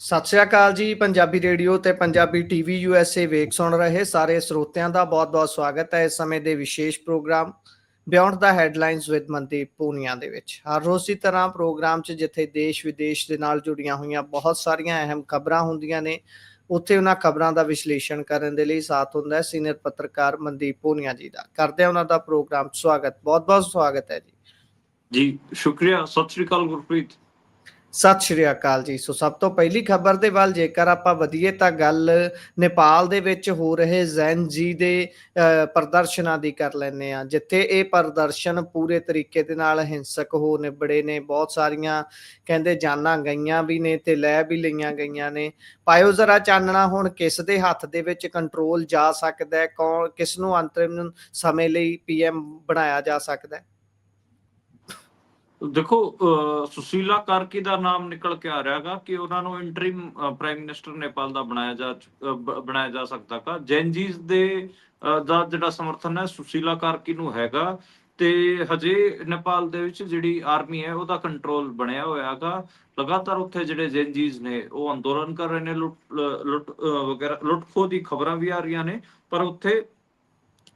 ਸਤਿ ਸ਼੍ਰੀ ਅਕਾਲ ਜੀ। ਪੰਜਾਬੀ ਰੇਡੀਓ ਤੇ ਪੰਜਾਬੀ ਟੀਵੀ USA ਵੇਖ ਸੁਣ ਰਹੇ ਸਾਰੇ ਸਰੋਤਿਆਂ ਦਾ ਬਹੁਤ-ਬਹੁਤ ਸਵਾਗਤ ਹੈ ਇਸ ਸਮੇਂ ਦੇ ਵਿਸ਼ੇਸ਼ programme beyond the headlines with Mandeep Punia ਦੇ ਵਿੱਚ। ਹਰ ਰੋਜ਼ ਦੀ ਤਰ੍ਹਾਂ ਪ੍ਰੋਗਰਾਮ 'ਚ ਜਿੱਥੇ ਦੇਸ਼ ਵਿਦੇਸ਼ ਦੇ ਨਾਲ ਜੁੜੀਆਂ ਹੋਈਆਂ ਬਹੁਤ ਸਾਰੀਆਂ ਅਹਿਮ ਖਬਰਾਂ ਹੁੰਦੀਆਂ ਨੇ, ਉੱਥੇ ਉਹਨਾਂ ਖਬਰਾਂ ਦਾ ਵਿਸ਼ਲੇਸ਼ਣ ਕਰਨ ਦੇ ਲਈ ਸਾਥ ਹੁੰਦਾ ਹੈ ਸੀਨੀਅਰ ਪੱਤਰਕਾਰ ਮਨਦੀਪ ਪੂਨੀਆ ਜੀ ਦਾ। ਕਰਦੇ ਹਾਂ ਉਹਨਾਂ ਦਾ ਪ੍ਰੋਗਰਾਮ ਸਵਾਗਤ, ਬਹੁਤ-ਬਹੁਤ ਸਵਾਗਤ ਹੈ ਜੀ। ਸ਼ੁਕਰੀਆ। ਸਤਿ ਸ਼੍ਰੀ ਅਕਾਲ ਗੁਰਪ੍ਰੀਤ। ਸਤਿ ਸ਼੍ਰੀ ਅਕਾਲ ਜੀ। ਸੋ ਸਭ ਤੋਂ ਪਹਿਲੀ ਖਬਰ ਦੇ ਵੱਲ ਜੇਕਰ ਆਪਾਂ ਵਧੀਏ ਤਾਂ ਗੱਲ ਨੇਪਾਲ ਦੇ ਵਿੱਚ ਹੋ ਰਹੇ ਜ਼ੈਨ ਜੀ ਦੇ ਪ੍ਰਦਰਸ਼ਨਾਂ ਦੀ ਕਰ ਲੈਂਦੇ ਹਾਂ, ਜਿੱਥੇ ਇਹ ਪ੍ਰਦਰਸ਼ਨ ਪੂਰੇ ਤਰੀਕੇ ਦੇ ਨਾਲ ਹਿੰਸਕ ਹੋ ਨਿਬੜੇ ਨੇ। ਬਹੁਤ ਸਾਰੀਆਂ ਕਹਿੰਦੇ ਜਾਨਾਂ ਗਈਆਂ ਵੀ ਨੇ ਤੇ ਲੈ ਵੀ ਲਈਆਂ ਗਈਆਂ ਨੇ। ਪਾਇਓ ਜ਼ਰਾ ਚਾਨਣਾ, ਹੁਣ ਕਿਸ ਦੇ ਹੱਥ ਦੇ ਵਿੱਚ ਕੰਟਰੋਲ ਜਾ ਸਕਦਾ ਹੈ? ਕੌਣ ਕਿਸ ਨੂੰ ਅੰਤਰਿਮ ਸਮੇਂ ਲਈ PM ਬਣਾਇਆ ਜਾ ਸਕਦਾ ਹੈ? ਦੇਖੋ, ਸੁਸ਼ੀਲਾ ਕਾਰਕੀ ਦਾ ਨਾਮ ਨਿਕਲ ਕੇ ਆ ਰਿਹਾਗਾ ਕਿ ਉਹਨਾਂ ਨੂੰ ਇੰਟਰਿਮ ਪ੍ਰਾਈਮ ਮਿਨਿਸਟਰ ਨੇਪਾਲ ਦਾ ਬਣਾਇਆ ਜਾ ਸਕਦਾ ਕਾ। ਜੈਨਜੀਜ਼ ਦੇ ਦਾ ਜਿਹੜਾ ਸਮਰਥਨ ਹੈ ਸੁਸ਼ੀਲਾ ਕਾਰਕੀ ਨੂੰ ਹੈਗਾ, ਤੇ ਹਜੇ ਨੇਪਾਲ ਦੇ ਵਿੱਚ ਜਿਹੜੀ ਆਰਮੀ ਹੈ ਉਹਦਾ ਕੰਟਰੋਲ ਬਣਿਆ ਹੋਇਆ ਹੈਗਾ। ਲਗਾਤਾਰ ਉੱਥੇ ਜਿਹੜੇ ਜੈਨਜੀਜ਼ ਨੇ ਉਹ ਅੰਦੋਲਨ ਕਰ ਰਹੇ ਨੇ, ਲੁੱਟ ਖੋਹ ਦੀ ਖਬਰਾਂ ਵੀ ਆ ਰਹੀਆਂ ਨੇ, ਪਰ ਉੱਥੇ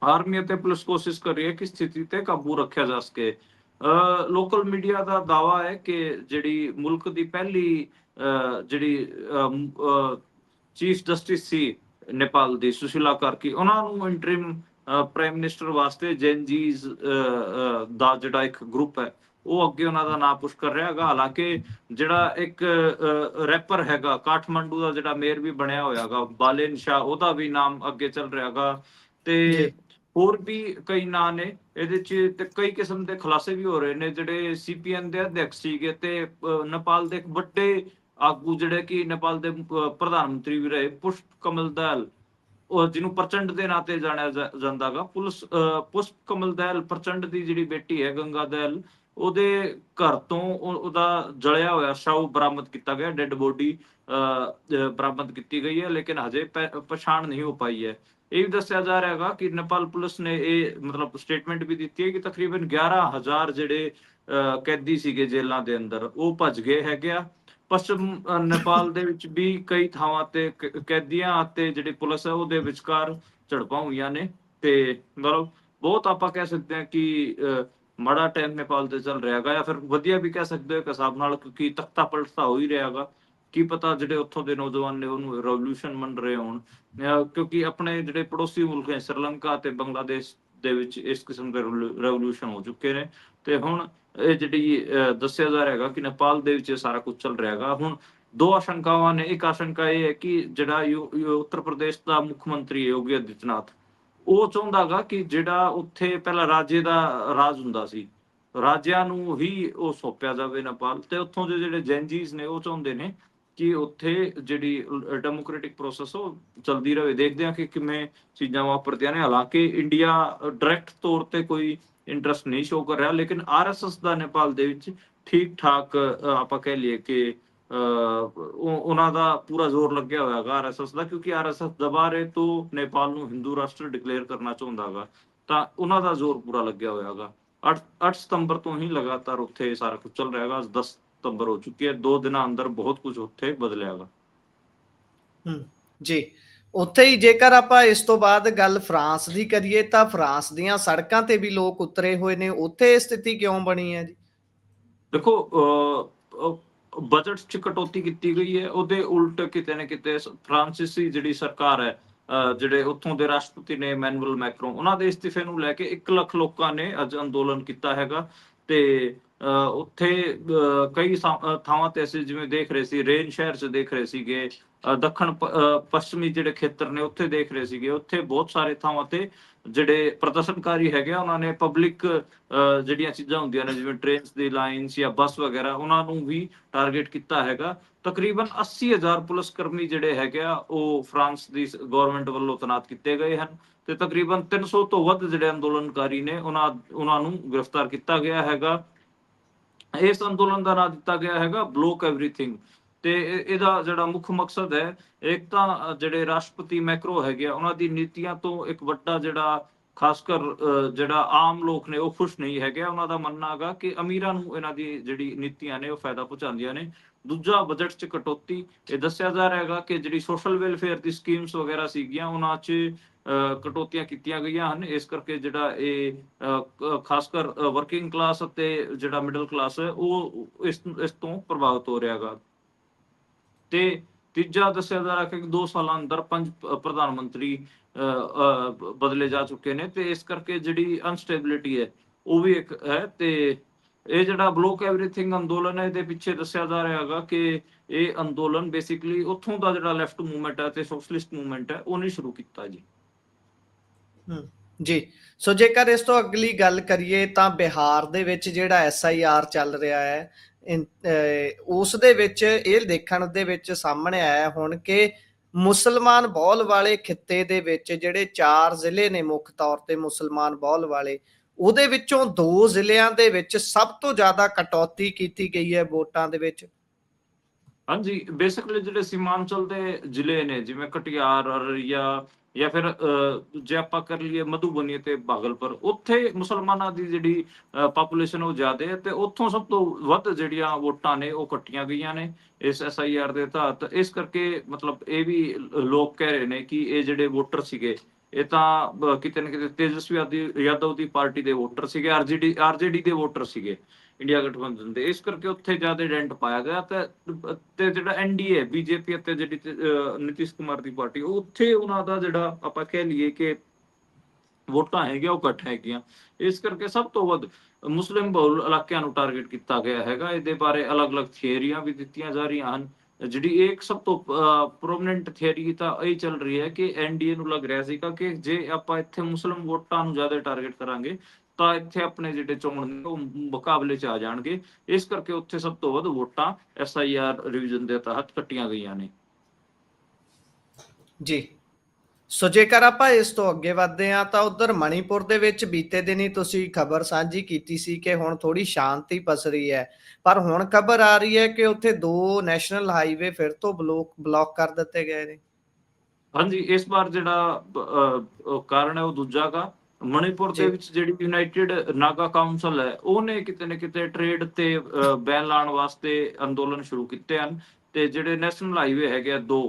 ਆਰਮੀ ਅਤੇ ਪੁਲਿਸ ਕੋਸ਼ਿਸ਼ ਕਰ ਰਹੀ ਹੈ ਕਿ ਸਥਿਤੀ ਤੇ ਕਾਬੂ ਰੱਖਿਆ ਜਾ ਸਕੇ। ਲੋਕਲ ਮੀਡੀਆ ਦਾ ਦਾਵਾ ਹੈ ਕਿ ਜਿਹੜੀ ਮੁਲਕ ਦੀ ਪਹਿਲੀ ਜਿਹੜੀ ਚੀਫ ਜਸਟਿਸ ਸੀ ਨੇਪਾਲ ਦੀ, ਸੁਸ਼ੀਲਾ ਕਾਰਕੀ, ਉਹਨਾਂ ਨੂੰ ਇੰਟਰਿਮ ਪ੍ਰਾਈਮ ਮਿਨਿਸਟਰ ਵਾਸਤੇ ਜੈਨਜੀਜ਼ ਦਾ ਜਿਹੜਾ ਇੱਕ ਗਰੁੱਪ ਹੈ ਉਹ ਅੱਗੇ ਉਹਨਾਂ ਦਾ ਨਾਮ ਪੁਸ਼ ਕਰ ਰਿਹਾ ਹੈਗਾ। ਹਾਲਾਂਕਿ ਜਿਹੜਾ ਇੱਕ ਰੈਪਰ ਹੈਗਾ ਕਾਠਮੰਡੂ ਦਾ, ਜਿਹੜਾ ਮੇਅਰ ਵੀ ਬਣਿਆ ਹੋਇਆ ਹੈਗਾ, ਬਾਲੇਨ ਸ਼ਾਹ, ਉਹਦਾ ਵੀ ਨਾਮ ਅੱਗੇ ਚੱਲ ਰਿਹਾ ਹੈਗਾ। ਤੇ ਹੋਰ ਵੀ ਕਈ ਨਾਂ ਨੇ ਇਹਦੇ ਚ, ਤੇ ਕਈ ਕਿਸਮ ਦੇ ਖੁਲਾਸੇ ਵੀ ਹੋ ਰਹੇ ਨੇ। ਜਿਹੜੇ CPN ਦੇ ਅਧਿਆਕਸ਼ ਸੀਗੇ ਤੇ ਨੇਪਾਲ ਦੇ ਇੱਕ ਵੱਡੇ ਆਗੂ, ਜਿਹੜੇ ਕਿ ਨੇਪਾਲ ਦੇ ਪ੍ਰਧਾਨ ਮੰਤਰੀ ਵੀ ਰਹੇ, ਪੁਸ਼ਪ ਕਮਲ ਦਲ, ਉਹ ਜਿਹਨੂੰ ਪ੍ਰਚੰਡ ਦੇ ਨਾਂ ਤੇ ਜਾਣਿਆ ਜਾਂਦਾ ਗਾ। ਪੁਸ਼ਪ ਕਮਲ ਦਲ ਪ੍ਰਚੰਡ ਦੀ ਜਿਹੜੀ ਬੇਟੀ ਹੈ ਗੰਗਾ ਦਲ, ਉਹਦੇ ਘਰ ਤੋਂ ਉਹਦਾ ਜਲਿਆ ਹੋਇਆ ਸ਼ਵ ਬਰਾਮਦ ਕੀਤਾ ਗਿਆ, ਡੈਡ ਬੋਡੀ ਬਰਾਮਦ ਕੀਤੀ ਗਈ ਹੈ, ਲੇਕਿਨ ਹਜੇ ਪਛਾਣ ਨਹੀਂ ਹੋ ਪਾਈ ਹੈ। ਇਹ ਵੀ ਦੱਸਿਆ ਜਾ ਰਿਹਾ ਹੈਗਾ ਕਿ ਨੇਪਾਲ ਪੁਲਿਸ ਨੇ ਇਹ ਮਤਲਬ ਸਟੇਟਮੈਂਟ ਵੀ ਦਿੱਤੀ ਹੈ ਕਿ ਤਕਰੀਬਨ 11,000 ਜਿਹੜੇ ਕੈਦੀ ਸੀਗੇ ਜੇਲ੍ਹਾਂ ਦੇ ਅੰਦਰ, ਉਹ ਭੱਜ ਗਏ ਹੈਗੇ ਆ। ਪੱਛਮ ਨੇਪਾਲ ਦੇ ਵਿੱਚ ਵੀ ਕਈ ਥਾਵਾਂ ਤੇ ਕੈਦੀਆਂ ਅਤੇ ਜਿਹੜੀ ਪੁਲਿਸ ਹੈ ਉਹਦੇ ਵਿਚਕਾਰ ਝੜਪਾਂ ਹੋਈਆਂ ਨੇ। ਤੇ ਮਤਲਬ ਬਹੁਤ ਆਪਾਂ ਕਹਿ ਸਕਦੇ ਹਾਂ ਕਿ ਮਾੜਾ ਟਾਈਮ ਨੇਪਾਲ ਤੇ ਚੱਲ ਰਿਹਾ ਹੈਗਾ, ਜਾਂ ਫਿਰ ਵਧੀਆ ਵੀ ਕਹਿ ਸਕਦੇ ਹੋ ਇੱਕ ਹਿਸਾਬ ਨਾਲ, ਕਿਉਂਕਿ ਤਖਤਾ ਪਲਟ ਹੋ ਹੀ ਰਿਹਾ ਹੈਗਾ। ਕੀ ਪਤਾ ਜਿਹੜੇ ਉੱਥੋਂ ਦੇ ਨੌਜਵਾਨ ਨੇ ਉਹਨੂੰ ਰੈਵੋਲੂਸ਼ਨ ਮੰਨ ਰਹੇ ਹੋਣ, ਕਿਉਂਕਿ ਆਪਣੇ ਜਿਹੜੇ ਪੜੋਸੀ ਮੁਲਕ ਹੈ ਸ੍ਰੀਲੰਕਾ ਤੇ ਬੰਗਲਾਦੇਸ਼ ਦੇ ਵਿੱਚ ਇਸ ਕਿਸਮ ਦੇ ਰੈਵੋਲੂਸ਼ਨ ਹੋ ਚੁੱਕੇ ਨੇ। ਤੇ ਹੁਣ ਇਹ ਜਿਹੜੀ ਦੱਸਿਆ ਜਾ ਰਿਹਾ ਹੈਗਾ ਕਿ ਨੇਪਾਲ ਦੇ ਵਿੱਚ ਸਾਰਾ ਕੁਝ ਚੱਲ ਰਿਹਾ ਹੈਗਾ। ਹੁਣ ਦੋ ਆਸ਼ੰਕਾਵਾਂ ਨੇ। ਇੱਕ ਆਸ਼ੰਕਾ ਇਹ ਹੈ ਕਿ ਜਿਹੜਾ ਉੱਤਰ ਪ੍ਰਦੇਸ਼ ਦਾ ਮੁੱਖ ਮੰਤਰੀ ਹੈ ਯੋਗੀ ਆਦਿੱਤਿਆਨਾਥ, ਉਹ ਚਾਹੁੰਦਾ ਗਾ ਕਿ ਜਿਹੜਾ ਉੱਥੇ ਪਹਿਲਾਂ ਰਾਜੇ ਦਾ ਰਾਜ ਹੁੰਦਾ ਸੀ, ਰਾਜਿਆਂ ਨੂੰ ਹੀ ਉਹ ਸੌਂਪਿਆ ਜਾਵੇ ਨੇਪਾਲ। ਤੇ ਉੱਥੋਂ ਦੇ ਜਿਹੜੇ ਜੈਨਜੀਜ਼ ਨੇ ਉਹ ਚਾਹੁੰਦੇ ਨੇ ਕਿ ਉੱਥੇ ਜਿਹੜੀ ਡੈਮੋਕ੍ਰੈਟਿਕ ਪ੍ਰੋਸੈਸ ਉਹ ਚਲਦੀ ਰਹੇ। ਦੇਖਦੇ ਹਾਂ ਕਿ ਕਿਵੇਂ ਚੀਜ਼ਾਂ ਵਾਪਰਦੀਆਂ ਨੇ। ਹਾਲਾਂਕਿ ਇੰਡੀਆ ਡਾਇਰੈਕਟ ਤੌਰ ਤੇ ਕੋਈ ਇੰਟਰਸਟ ਨਹੀਂ ਸ਼ੋ ਕਰ ਰਿਹਾ, ਲੇਕਿਨ RSS ਦਾ ਨੇਪਾਲ ਦੇ ਵਿੱਚ ਠੀਕ ਠਾਕ ਆਪਾਂ ਕਹਿ ਲਈਏ ਕਿ ਉਹਨਾਂ ਦਾ ਪੂਰਾ ਜ਼ੋਰ ਲੱਗਿਆ ਹੋਇਆ ਹੈਗਾ RSS ਦਾ, ਕਿਉਂਕਿ RSS ਦੁਬਾਰੇ ਤੋਂ ਨੇਪਾਲ ਨੂੰ ਹਿੰਦੂ ਰਾਸ਼ਟਰ ਡਿਕਲੇਅਰ ਕਰਨਾ ਚਾਹੁੰਦਾ ਹੈਗਾ, ਤਾਂ ਉਹਨਾਂ ਦਾ ਜ਼ੋਰ ਪੂਰਾ ਲੱਗਿਆ ਹੋਇਆ ਹੈਗਾ। 8 ਸਤੰਬਰ ਤੋਂ ਹੀ ਲਗਾਤਾਰ ਉੱਥੇ ਸਾਰਾ ਕੁਝ ਚੱਲ ਰਿਹਾ ਹੈਗਾ। 10 ਸਤੰਬਰ ਹੋ ਚੁੱਕੀ ਹੈ। 2 ਦਿਨਾਂ ਅੰਦਰ ਬਹੁਤ ਕੁਝ ਉੱਥੇ ਬਦਲਿਆ ਹੈਗਾ। ਜੀ, ਉੱਥੇ ਹੀ ਜੇਕਰ ਆਪਾਂ ਇਸ ਤੋਂ ਬਾਅਦ ਗੱਲ ਫਰਾਂਸ ਦੀ ਕਰੀਏ ਤਾਂ ਫਰਾਂਸ ਦੀਆਂ ਸੜਕਾਂ ਤੇ ਵੀ ਲੋਕ ਉਤਰੇ ਹੋਏ ਨੇ। ਉੱਥੇ ਇਹ ਸਥਿਤੀ ਕਿਉਂ ਬਣੀ ਹੈ ਜੀ? ਦੇਖੋ, ਬਜਟ 'ਚ ਕਟੌਤੀ ਕੀਤੀ ਗਈ ਹੈ, ਉਹਦੇ ਉਲਟ ਕਿਤੇ ਨਾ ਕਿਤੇ ਫਰਾਂਸੀਸੀ ਜਿਹੜੀ ਸਰਕਾਰ ਹੈ, ਜਿਹੜੇ ਉੱਥੋਂ ਦੇ ਰਾਸ਼ਟਰਪਤੀ ਨੇ ਇਮੈਨੂਅਲ ਮੈਕਰੋਨ, ਉਹਨਾਂ ਦੇ ਇਸਤੀਫੇ ਨੂੰ ਲੈ ਕੇ 1 ਲੱਖ ਲੋਕਾਂ ਨੇ ਅੱਜ ਅੰਦੋਲਨ ਕੀਤਾ ਹੈਗਾ। ਤੇ ਉੱਥੇ ਕਈ ਥਾਵਾਂ ਤੇ ਅਸੀਂ ਜਿਵੇਂ ਦੇਖ ਰਹੇ ਸੀ, ਰੇਨ ਸ਼ਹਿਰ 'ਚ ਦੇਖ ਰਹੇ ਸੀਗੇ, ਦੱਖਣ ਪੱਛਮੀ ਜਿਹੜੇ ਖੇਤਰ ਨੇ ਉੱਥੇ ਦੇਖ ਰਹੇ ਸੀਗੇ, ਉੱਥੇ ਬਹੁਤ ਸਾਰੇ ਥਾਵਾਂ ਤੇ ਜਿਹੜੇ ਪ੍ਰਦਰਸ਼ਨਕਾਰੀ ਹੈਗੇ ਆ, ਉਹਨਾਂ ਨੇ ਪਬਲਿਕ ਜਿਹੜੀਆਂ ਚੀਜ਼ਾਂ ਹੁੰਦੀਆਂ ਨੇ ਜਿਵੇਂ ਟ੍ਰੇਨਸ ਦੀ ਲਾਈਨਸ ਜਾਂ ਬੱਸ ਵਗੈਰਾ, ਉਹਨਾਂ ਨੂੰ ਵੀ ਟਾਰਗੇਟ ਕੀਤਾ ਹੈਗਾ। ਤਕਰੀਬਨ 80,000 ਪੁਲਿਸ ਕਰਮੀ ਜਿਹੜੇ ਹੈਗੇ ਆ ਉਹ ਫਰਾਂਸ ਦੀ ਗਵਰਨਮੈਂਟ ਵੱਲੋਂ ਤੈਨਾਤ ਕੀਤੇ ਗਏ ਹਨ, ਤੇ ਤਕਰੀਬਨ 300 ਤੋਂ ਵੱਧ ਜਿਹੜੇ ਅੰਦੋਲਨਕਾਰੀ ਨੇ ਉਹਨਾਂ ਨੂੰ ਗ੍ਰਿਫਤਾਰ ਕੀਤਾ ਗਿਆ ਹੈਗਾ। ਇਸ ਅੰਦੋਲਨ ਦਾ ਨਾਂ ਦਿੱਤਾ ਗਿਆ ਹੈਗਾ ਬਲੋਕ ਐਵਰੀਥਿੰਗ। ਤੇ ਇਹਦਾ ਜਿਹੜਾ ਮੁੱਖ ਮਕਸਦ ਹੈ, ਇੱਕ ਤਾਂ ਜਿਹੜੇ ਰਾਸ਼ਟਰਪਤੀ ਮੈਕਰੋ ਹੈਗੇ ਆ ਉਹਨਾਂ ਦੀ ਨੀਤੀਆਂ ਤੋਂ ਇੱਕ ਵੱਡਾ ਜਿਹੜਾ ਖਾਸ ਕਰ ਜਿਹੜਾ ਆਮ ਲੋਕ ਨੇ ਉਹ ਖੁਸ਼ ਨਹੀਂ ਹੈਗੇ। ਉਹਨਾਂ ਦਾ ਮੰਨਣਾ ਹੈਗਾ ਕਿ ਅਮੀਰਾਂ ਨੂੰ ਇਹਨਾਂ ਦੀ ਜਿਹੜੀ ਨੀਤੀਆਂ ਨੇ ਉਹ ਫਾਇਦਾ ਪਹੁੰਚਾਉਂਦੀਆਂ ਨੇ। ਦੂਜਾ ਬਜਟ 'ਚ ਕਟੌਤੀ। ਇਹ ਦੱਸਿਆ ਜਾ ਰਿਹਾ ਹੈਗਾ ਕਿ ਜਿਹੜੀ ਸੋਸ਼ਲ ਵੈਲਫੇਅਰ ਦੀ ਸਕੀਮਸ ਵਗੈਰਾ ਸੀਗੀਆਂ ਉਹਨਾਂ 'ਚ ਕਟੌਤੀਆਂ ਕੀਤੀਆਂ ਗਈਆਂ ਹਨ। ਇਸ ਕਰਕੇ ਜਿਹੜਾ ਇਹ ਖਾਸ ਕਰ ਵਰਕਿੰਗ ਕਲਾਸ ਅਤੇ ਜਿਹੜਾ ਮਿਡਲ ਕਲਾਸ ਹੈ ਉਹ ਇਸ ਤੋਂ ਪ੍ਰਭਾਵਿਤ ਹੋ ਰਿਹਾ ਹੈਗਾ। ਤੇ ਤੀਜਾ ਦੱਸਿਆ ਜਾ ਰਿਹਾ ਕਿ 2 ਸਾਲਾਂ ਅੰਦਰ 5 ਪ੍ਰਧਾਨ ਮੰਤਰੀ ਬਦਲੇ ਜਾ ਚੁੱਕੇ ਨੇ ਤੇ ਇਸ ਕਰਕੇ ਜਿਹੜੀ ਅਨਸਟੇਬਿਲਿਟੀ ਹੈ ਉਹ ਵੀ ਇੱਕ ਹੈ। ਤੇ ਇਹ ਜਿਹੜਾ ਬਲੋਕ ਐਵਰੀਥਿੰਗ ਅੰਦੋਲਨ ਹੈ ਇਹਦੇ ਪਿੱਛੇ ਦੱਸਿਆ ਜਾ ਰਿਹਾ ਹੈਗਾ ਕਿ ਇਹ ਅੰਦੋਲਨ ਬੇਸਿਕਲੀ ਉੱਥੋਂ ਦਾ ਜਿਹੜਾ ਲੈਫਟ ਮੂਵਮੈਂਟ ਹੈ ਤੇ ਸੋਸ਼ਲਿਸਟ ਮੂਵਮੈਂਟ ਹੈ ਉਹਨੇ ਸ਼ੁਰੂ ਕੀਤਾ ਜੀ। ਜੀ, ਸੋ ਜੇਕਰ ਇਸ ਤੋਂ ਅਗਲੀ ਗੱਲ ਕਰੀਏ ਤਾਂ ਬਿਹਾਰ ਦੇ ਵਿੱਚ ਜਿਹੜਾ SIR ਚੱਲ ਰਿਹਾ ਹੈ ਉਸ ਦੇ ਵਿੱਚ ਇਹ ਦੇਖਣ ਦੇ ਵਿੱਚ ਸਾਹਮਣੇ ਆਇਆ ਹੁਣ ਕਿ ਮੁਸਲਮਾਨ ਬਹੁਲ ਵਾਲੇ ਖਿੱਤੇ ਦੇ ਵਿੱਚ ਜਿਹੜੇ 4 ਜ਼ਿਲ੍ਹੇ ਨੇ ਮੁੱਖ ਤੌਰ ਤੇ ਮੁਸਲਮਾਨ ਬਹੁਲ ਵਾਲੇ, ਉਹਦੇ ਵਿੱਚੋਂ 2 ਜ਼ਿਲ੍ਹਿਆਂ ਦੇ ਵਿੱਚ ਸਭ ਤੋਂ ਜ਼ਿਆਦਾ ਕਟੌਤੀ ਕੀਤੀ ਗਈ ਹੈ ਵੋਟਾਂ ਦੇ ਵਿੱਚ। ਹਾਂਜੀ, ਬੇਸਿਕਲੀ ਜਿਹੜੇ ਸੀਮਾਂਚਲ ਦੇ ਜ਼ਿਲ੍ਹੇ ਨੇ ਜਿਵੇਂ ਕਟਿਹਾਰ, ਅਰਰੀਆ ਜਾਂ ਫਿਰ ਜੇ ਆਪਾਂ ਕਰ ਲਈਏ ਮਧੂਬਨੀ ਤੇ ਭਾਗਲਪੁਰ, ਉੱਥੇ ਮੁਸਲਮਾਨਾਂ ਦੀ ਜਿਹੜੀ ਪਾਪੂਲੇਸ਼ਨ ਉਹ ਜ਼ਿਆਦਾ ਹੈ ਤੇ ਉੱਥੋਂ ਸਭ ਤੋਂ ਵੱਧ ਜਿਹੜੀਆਂ ਵੋਟਾਂ ਨੇ ਉਹ ਕੱਟੀਆਂ ਗਈਆਂ ਨੇ ਇਸ SIR ਦੇ ਤਹਿਤ। ਇਸ ਕਰਕੇ ਮਤਲਬ ਇਹ ਵੀ ਲੋਕ ਕਹਿ ਰਹੇ ਨੇ ਕਿ ਇਹ ਜਿਹੜੇ ਵੋਟਰ ਸੀਗੇ ਇਹ ਤਾਂ ਕਿਤੇ ਨਾ ਕਿਤੇ ਤੇਜਸਵੀ ਯਾਦਵ ਦੀ ਪਾਰਟੀ ਦੇ ਵੋਟਰ ਸੀਗੇ, RJD ਦੇ ਵੋਟਰ ਸੀਗੇ ਇੰਡੀਆ ਗਠਬੰਧਨ ਦੇ। ਇਸ ਕਰਕੇ ਉੱਥੇ ਜ਼ਿਆਦਾ ਡੈਂਟ ਪਾਇਆ ਗਿਆ ਤੇ ਜਿਹੜਾ NDA BJP ਅਤੇ ਜਿਹੜੀ ਨਿਤਿਸ਼ ਕੁਮਾਰ ਦੀ ਪਾਰਟੀ ਉੱਥੇ ਉਹਨਾਂ ਦਾ ਜਿਹੜਾ ਆਪਾਂ ਕਹਿ ਲਈਏ ਕਿ ਵੋਟਾਂ ਹੈਗੀਆਂ ਉਹ ਘੱਟ ਹੈਗੀਆਂ। ਇਸ ਕਰਕੇ ਸਭ ਤੋਂ ਵੱਧ ਮੁਸਲਿਮ ਬਹੁਲ ਇਲਾਕਿਆਂ ਨੂੰ ਟਾਰਗੇਟ ਕੀਤਾ ਗਿਆ ਹੈਗਾ। ਇਹਦੇ ਬਾਰੇ ਅਲੱਗ-ਅਲੱਗ ਥਿਊਰੀਆਂ ਵੀ ਦਿੱਤੀਆਂ ਜਾ ਰਹੀਆਂ ਹਨ। ਜਿਹੜੀ ਇੱਕ ਸਭ ਤੋਂ ਪ੍ਰੋਮਿਨੈਂਟ ਥਿਊਰੀ ਤਾਂ ਇਹ ਚੱਲ ਰਹੀ ਹੈ ਕਿ NDA ਨੂੰ ਲੱਗ ਰਿਹਾ ਸੀਗਾ ਕਿ ਜੇ ਆਪਾਂ ਇੱਥੇ ਮੁਸਲਿਮ ਵੋਟਾਂ ਨੂੰ ਜ਼ਿਆਦਾ ਟਾਰਗੇਟ ਕਰਾਂਗੇ ਤਾਂ ਇੱਥੇ ਆਪਣੇ ਜਿਹੜੇ ਚੋਣ ਨੇ ਉਹ ਮੁਕਾਬਲੇ 'ਚ ਆ ਜਾਣਗੇ। ਇਸ ਕਰਕੇ ਉੱਥੇ ਸਭ ਤੋਂ ਵੱਧ ਵੋਟਾਂ SIR ਰਿਵੀਜ਼ਨ ਦੇ ਤਹਿਤ ਕੱਟੀਆਂ ਗਈਆਂ ਨੇ। ਜੀ, ਸੋ ਜੇਕਰ ਆਪਾਂ ਇਸ ਤੋਂ ਅੱਗੇ ਵਧਦੇ ਹਾਂ ਤਾਂ ਉਧਰ ਮਣੀਪੁਰ ਦੇ ਵਿੱਚ ਬੀਤੇ ਦਿਨੀ ਤੁਸੀਂ ਖਬਰ ਸਾਂਝੀ ਕੀਤੀ ਸੀ ਕਿ ਹੁਣ ਥੋੜੀ ਸ਼ਾਂਤੀ ਪਸਰੀ ਹੈ, ਪਰ ਹੁਣ ਖਬਰ ਆ ਰਹੀ ਹੈ ਕਿ ਉੱਥੇ 2 ਨੈਸ਼ਨਲ ਹਾਈਵੇ ਫਿਰ ਤੋਂ ਬਲੌਕ ਕਰ ਦਿੱਤੇ ਗਏ ਨੇ। ਹਾਂਜੀ, ਇਸ ਵਾਰ ਜਿਹੜਾ ਕਾਰਨ ਹੈ ਉਹ ਦੂਜਾ ਗਾ। ਮਣੀਪੁਰ ਦੇ ਵਿੱਚ ਜਿਹੜੀ ਯੂਨਾਈਟਿਡ ਨਾਗਾ ਕਾਉਂਸਲ ਹੈ ਉਹਨੇ ਕਿਤੇ ਨਾ ਕਿਤੇ ਟ੍ਰੇਡ ਤੇ ਬੈਨ ਲਾਉਣ ਵਾਸਤੇ ਅੰਦੋਲਨ ਸ਼ੁਰੂ ਕੀਤੇ ਹਨ। ਤੇ ਜਿਹੜੇ ਨੈਸ਼ਨਲ ਹਾਈਵੇ ਹੈਗੇ ਆ 2,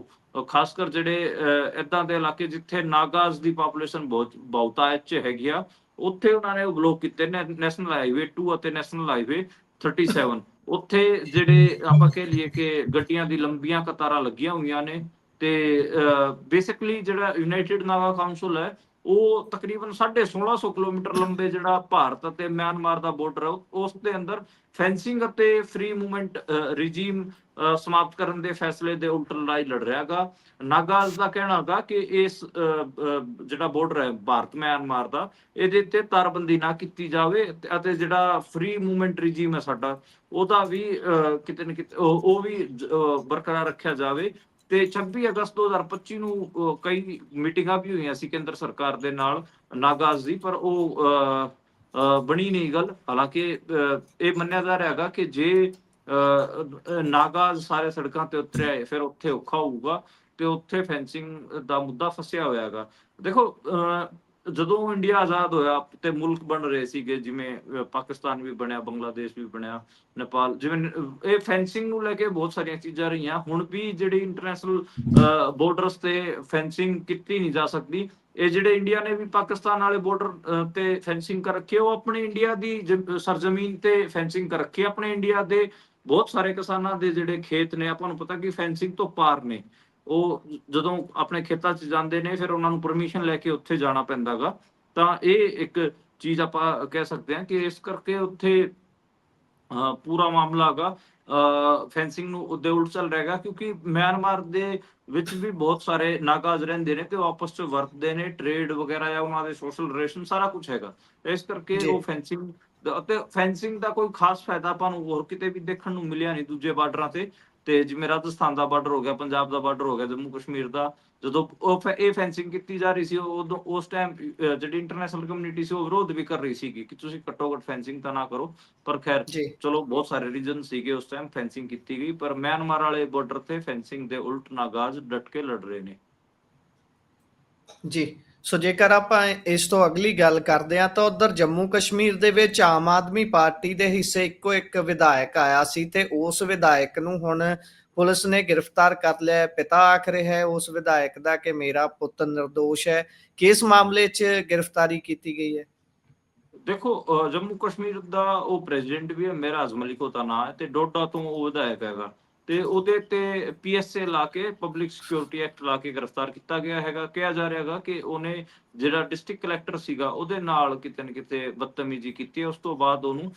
ਖਾਸ ਕਰ ਜਿਹੜੇ ਏਦਾਂ ਦੇ ਇਲਾਕੇ ਜਿੱਥੇ ਨਾਗਾਜ਼ ਦੀ ਪਾਪੂਲੇਸ਼ਨ ਬਹੁਤਾਇਤ 'ਚ ਹੈਗੀ ਆ ਉੱਥੇ ਉਹਨਾਂ ਨੇ ਬਲੌਕ ਕੀਤੇ ਨੇ। ਨੈਸ਼ਨਲ ਹਾਈਵੇ 2 ਅਤੇ ਨੈਸ਼ਨਲ ਹਾਈਵੇ 37 ਉੱਥੇ ਜਿਹੜੇ ਆਪਾਂ ਕਹਿ ਲਈਏ ਕਿ ਗੱਡੀਆਂ ਦੀ ਲੰਬੀਆਂ ਕਤਾਰਾਂ ਲੱਗੀਆਂ ਹੋਈਆਂ ਨੇ। ਤੇ ਬੇਸਿਕਲੀ ਜਿਹੜਾ ਯੂਨਾਈਟਿਡ ਨਾਗਾ ਕਾਉਂਸਲ ਹੈ ਉਹ ਤਕਰੀਬਨ 1650 ਕਿਲੋਮੀਟਰ ਲੰਬੇ ਜਿਹੜਾ ਭਾਰਤ ਅਤੇ ਮਿਆਂਮਾਰ ਦਾ ਬਾਰਡਰ ਹੈ ਉਸ ਦੇ ਅੰਦਰ ਫੈਂਸਿੰਗ ਅਤੇ ਫ੍ਰੀ ਮੂਵਮੈਂਟ ਰਿਜੀਮ ਸਮਾਪਤ ਕਰਨ ਦੇ ਫੈਸਲੇ ਦੇ ਉਲਟ ਲੜਾਈ ਲੜ ਰਿਹਾ ਹੈਗਾ। ਨਾਗਾਜ਼ ਦਾ ਕਹਿਣਾ ਹੈਗਾ ਕਿ ਇਸ ਜਿਹੜਾ ਬਾਰਡਰ ਹੈ ਭਾਰਤ ਮਿਆਂਮਾਰ ਦਾ ਇਹਦੇ ਤੇ ਤਾਰਬੰਦੀ ਨਾ ਕੀਤੀ ਜਾਵੇ ਅਤੇ ਜਿਹੜਾ ਫ੍ਰੀ ਮੂਵਮੈਂਟ ਰਿਜੀਮ ਹੈ ਸਾਡਾ ਉਹਦਾ ਵੀ ਕਿਤੇ ਨਾ ਕਿਤੇ ਉਹ ਵੀ ਬਰਕਰਾਰ ਰੱਖਿਆ ਜਾਵੇ। ਤੇ 26 ਅਗਸਤ 2025 ਨੂੰ ਕਈ ਮੀਟਿੰਗਾਂ ਵੀ ਹੋਈਆਂ ਸੀ ਕੇਂਦਰ ਸਰਕਾਰ ਦੇ ਨਾਲ ਨਾਗਾਜ਼ ਦੀ, ਪਰ ਉਹ ਬਣੀ ਨਹੀਂ ਗੱਲ। ਹਾਲਾਂਕਿ ਇਹ ਮੰਨਿਆ ਜਾ ਰਿਹਾ ਹੈਗਾ ਕਿ ਜੇ ਨਾਗਾਜ਼ ਸਾਰੇ ਸੜਕਾਂ ਤੇ ਉਤਰਿਆ ਫਿਰ ਉੱਥੇ ਔਖਾ ਹੋਊਗਾ ਤੇ ਉੱਥੇ ਫੈਂਸਿੰਗ ਦਾ ਮੁੱਦਾ ਫਸਿਆ ਹੋਇਆ ਹੈਗਾ। ਦੇਖੋ ਜਦੋਂ ਇੰਡੀਆ ਆਜ਼ਾਦ ਹੋਇਆ ਤੇ ਮੁਲਕ ਬਣ ਰਹੇ ਸੀਗੇ ਜਿਵੇਂ ਪਾਕਿਸਤਾਨ ਵੀ ਬਣਿਆ, ਬੰਗਲਾਦੇਸ਼ ਵੀ ਬਣਿਆ, ਨੇਪਾਲ, ਜਿਵੇਂ ਇਹ ਫੈਂਸਿੰਗ ਨੂੰ ਲੈ ਕੇ ਬਹੁਤ ਸਾਰੀਆਂ ਚੀਜ਼ਾਂ ਰਹੀਆਂ। ਹੁਣ ਵੀ ਜਿਹੜੀ ਇੰਟਰਨੈਸ਼ਨਲ ਬਾਰਡਰਸ ਤੇ ਫੈਂਸਿੰਗ ਕੀਤੀ ਨਹੀਂ ਜਾ ਸਕਦੀ। ਇਹ ਜਿਹੜੇ ਇੰਡੀਆ ਨੇ ਵੀ ਪਾਕਿਸਤਾਨ ਵਾਲੇ ਬਾਰਡਰ ਤੇ ਫੈਂਸਿੰਗ ਕਰ ਰੱਖੀ ਉਹ ਆਪਣੇ ਇੰਡੀਆ ਦੀ ਸਰਜ਼ਮੀਨ ਤੇ ਫੈਂਸਿੰਗ ਕਰ ਰੱਖੀ। ਆਪਣੇ ਇੰਡੀਆ ਦੇ ਬਹੁਤ ਸਾਰੇ ਕਿਸਾਨਾਂ ਦੇ ਜਿਹੜੇ ਖੇਤ ਨੇ ਆਪਾਂ ਨੂੰ ਪਤਾ ਕਿ ਫੈਂਸਿੰਗ ਤੋਂ ਪਾਰ ਨੇ। ਉਹ ਜਦੋਂ ਆਪਣੇ ਖੇਤਾਂ 'ਚ ਜਾਂਦੇ ਨੇ ਫਿਰ ਉਹਨਾਂ ਨੂੰ ਪਰਮਿਸ਼ਨ ਲੈ ਕੇ ਉੱਥੇ ਜਾਣਾ ਪੈਂਦਾ ਗਾ। ਤਾਂ ਇਹ ਇੱਕ ਚੀਜ਼ ਆਪਾਂ ਕਹਿ ਸਕਦੇ ਹਾਂ ਕਿ ਇਸ ਕਰਕੇ ਉੱਥੇ ਪੂਰਾ ਮਾਮਲਾ ਹੈਗਾ ਫੈਂਸਿੰਗ ਨੂੰ ਉਹਦੇ ਉਲਟ ਚੱਲ ਰਿਹਾ ਹੈਗਾ ਕਿਉਂਕਿ ਮਿਆਂਮਾਰ ਦੇ ਵਿੱਚ ਵੀ ਬਹੁਤ ਸਾਰੇ ਨਾਗਾਜ਼ ਰਹਿੰਦੇ ਨੇ ਤੇ ਉਹ ਆਪਸ 'ਚ ਵਰਤਦੇ ਨੇ, ਟ੍ਰੇਡ ਵਗੈਰਾ ਜਾਂ ਉਹਨਾਂ ਦੇ ਸੋਸ਼ਲ ਰਿਲੇਸ਼ਨ ਸਾਰਾ ਕੁਝ ਹੈਗਾ। ਇਸ ਕਰਕੇ ਉਹ ਫੈਂਸਿੰਗ ਅਤੇ ਫੈਂਸਿੰਗ ਦਾ ਕੋਈ ਖਾਸ ਫਾਇਦਾ ਆਪਾਂ ਨੂੰ ਹੋਰ ਕਿਤੇ ਵੀ ਦੇਖਣ ਨੂੰ ਮਿਲਿਆ ਨਹੀਂ ਦੂਜੇ ਬਾਰਡਰਾਂ ਤੇ ਜਿਵੇਂ ਰਾਜਸਥਾਨ ਦਾ ਬਾਰਡਰ ਹੋ ਗਿਆ, ਪੰਜਾਬ ਦਾ ਬਾਰਡਰ ਹੋ ਗਿਆ, ਜੰਮੂ ਕਸ਼ਮੀਰ ਦਾ। ਜਦੋਂ ਇਹ ਫੈਂਸਿੰਗ ਕੀਤੀ ਜਾ ਰਹੀ ਸੀ ਉਦੋਂ ਉਸ ਟਾਈਮ ਜਿਹੜੀ ਇੰਟਰਨੈਸ਼ਨਲ ਕਮਿਊਨਿਟੀ ਸੀ ਉਹ ਵਿਰੋਧ ਵੀ ਕਰ ਰਹੀ ਸੀਗੀ ਕਿ ਤੁਸੀਂ ਘੱਟੋ ਘੱਟ ਫੈਂਸਿੰਗ ਤਾਂ ਨਾ ਕਰੋ। ਪਰ ਖੈਰ ਚਲੋ ਬਹੁਤ ਸਾਰੇ ਰੀਜ਼ਨ ਸੀਗੇ ਉਸ ਟਾਈਮ ਫੈਂਸਿੰਗ ਕੀਤੀ ਗਈ, ਪਰ ਮਿਆਂਮਾਰ ਵਾਲੇ ਬਾਰਡਰ ਤੇ ਫੈਂਸਿੰਗ ਦੇ ਉਲਟ ਨਾਗਾਜ਼ ਡਟ ਕੇ ਲੜ ਰਹੇ ਨੇ। ਜੀ, ਸੋ ਜੇਕਰ ਆਪਾਂ ਇਸ ਤੋਂ ਅਗਲੀ ਗੱਲ ਕਰਦੇ ਹਾਂ ਤਾਂ ਉਧਰ ਜੰਮੂ ਕਸ਼ਮੀਰ ਦੇ ਵਿੱਚ ਆਮ ਆਦਮੀ ਪਾਰਟੀ ਦੇ ਹਿੱਸੇ ਇੱਕੋ ਇੱਕ ਵਿਧਾਇਕ ਆਇਆ ਸੀ ਤੇ ਉਸ ਵਿਧਾਇਕ ਨੂੰ ਹੁਣ ਪੁਲਿਸ ਨੇ ਗ੍ਰਿਫਤਾਰ ਕਰ ਲਿਆ। ਪਿਤਾ ਆਖ ਰਿਹਾ ਹੈ ਉਸ ਵਿਧਾਇਕ ਦਾ ਕਿ ਮੇਰਾ ਪੁੱਤ ਨਿਰਦੋਸ਼ ਹੈ। ਕਿਸ ਮਾਮਲੇ 'ਚ ਗ੍ਰਿਫਤਾਰੀ ਕੀਤੀ ਗਈ ਹੈ? ਦੇਖੋ, ਜੰਮੂ ਕਸ਼ਮੀਰ ਦਾ ਉਹ ਪ੍ਰੈਜ਼ੀਡੈਂਟ ਵੀ ਹੈ, ਮਹਿਰਾਜ ਮਲਿਕ ਉਹਦਾ ਨਾਂ ਹੈ, ਤੇ ਡੋਡਾ ਤੋਂ ਉਹ ਵਿਧਾਇਕ ਹੈਗਾ, ਤੇ ਉਹਦੇ ਤੇ PSA ਲਾ ਕੇ, ਪਬਲਿਕ ਸਿਕਿਉਰਿਟੀ ਐਕਟ ਲਾ ਕੇ ਗ੍ਰਿਫਤਾਰ ਕੀਤਾ ਗਿਆ ਹੈਗਾ। ਕਿਹਾ ਜਾ ਰਿਹਾ ਹੈਗਾ ਕਿ ਉਹਨੇ ਜਿਹੜਾ ਡਿਸਟ੍ਰਿਕਟ ਕਲੈਕਟਰ ਸੀਗਾ ਉਹਦੇ ਨਾਲ ਕਿਤੇ ਨਾ ਕਿਤੇ ਬਦਤਮੀਜ਼ੀ ਕੀਤੀ ਹੈ। ਉਸ ਤੋਂ ਬਾਅਦ ਉਹਨੂੰ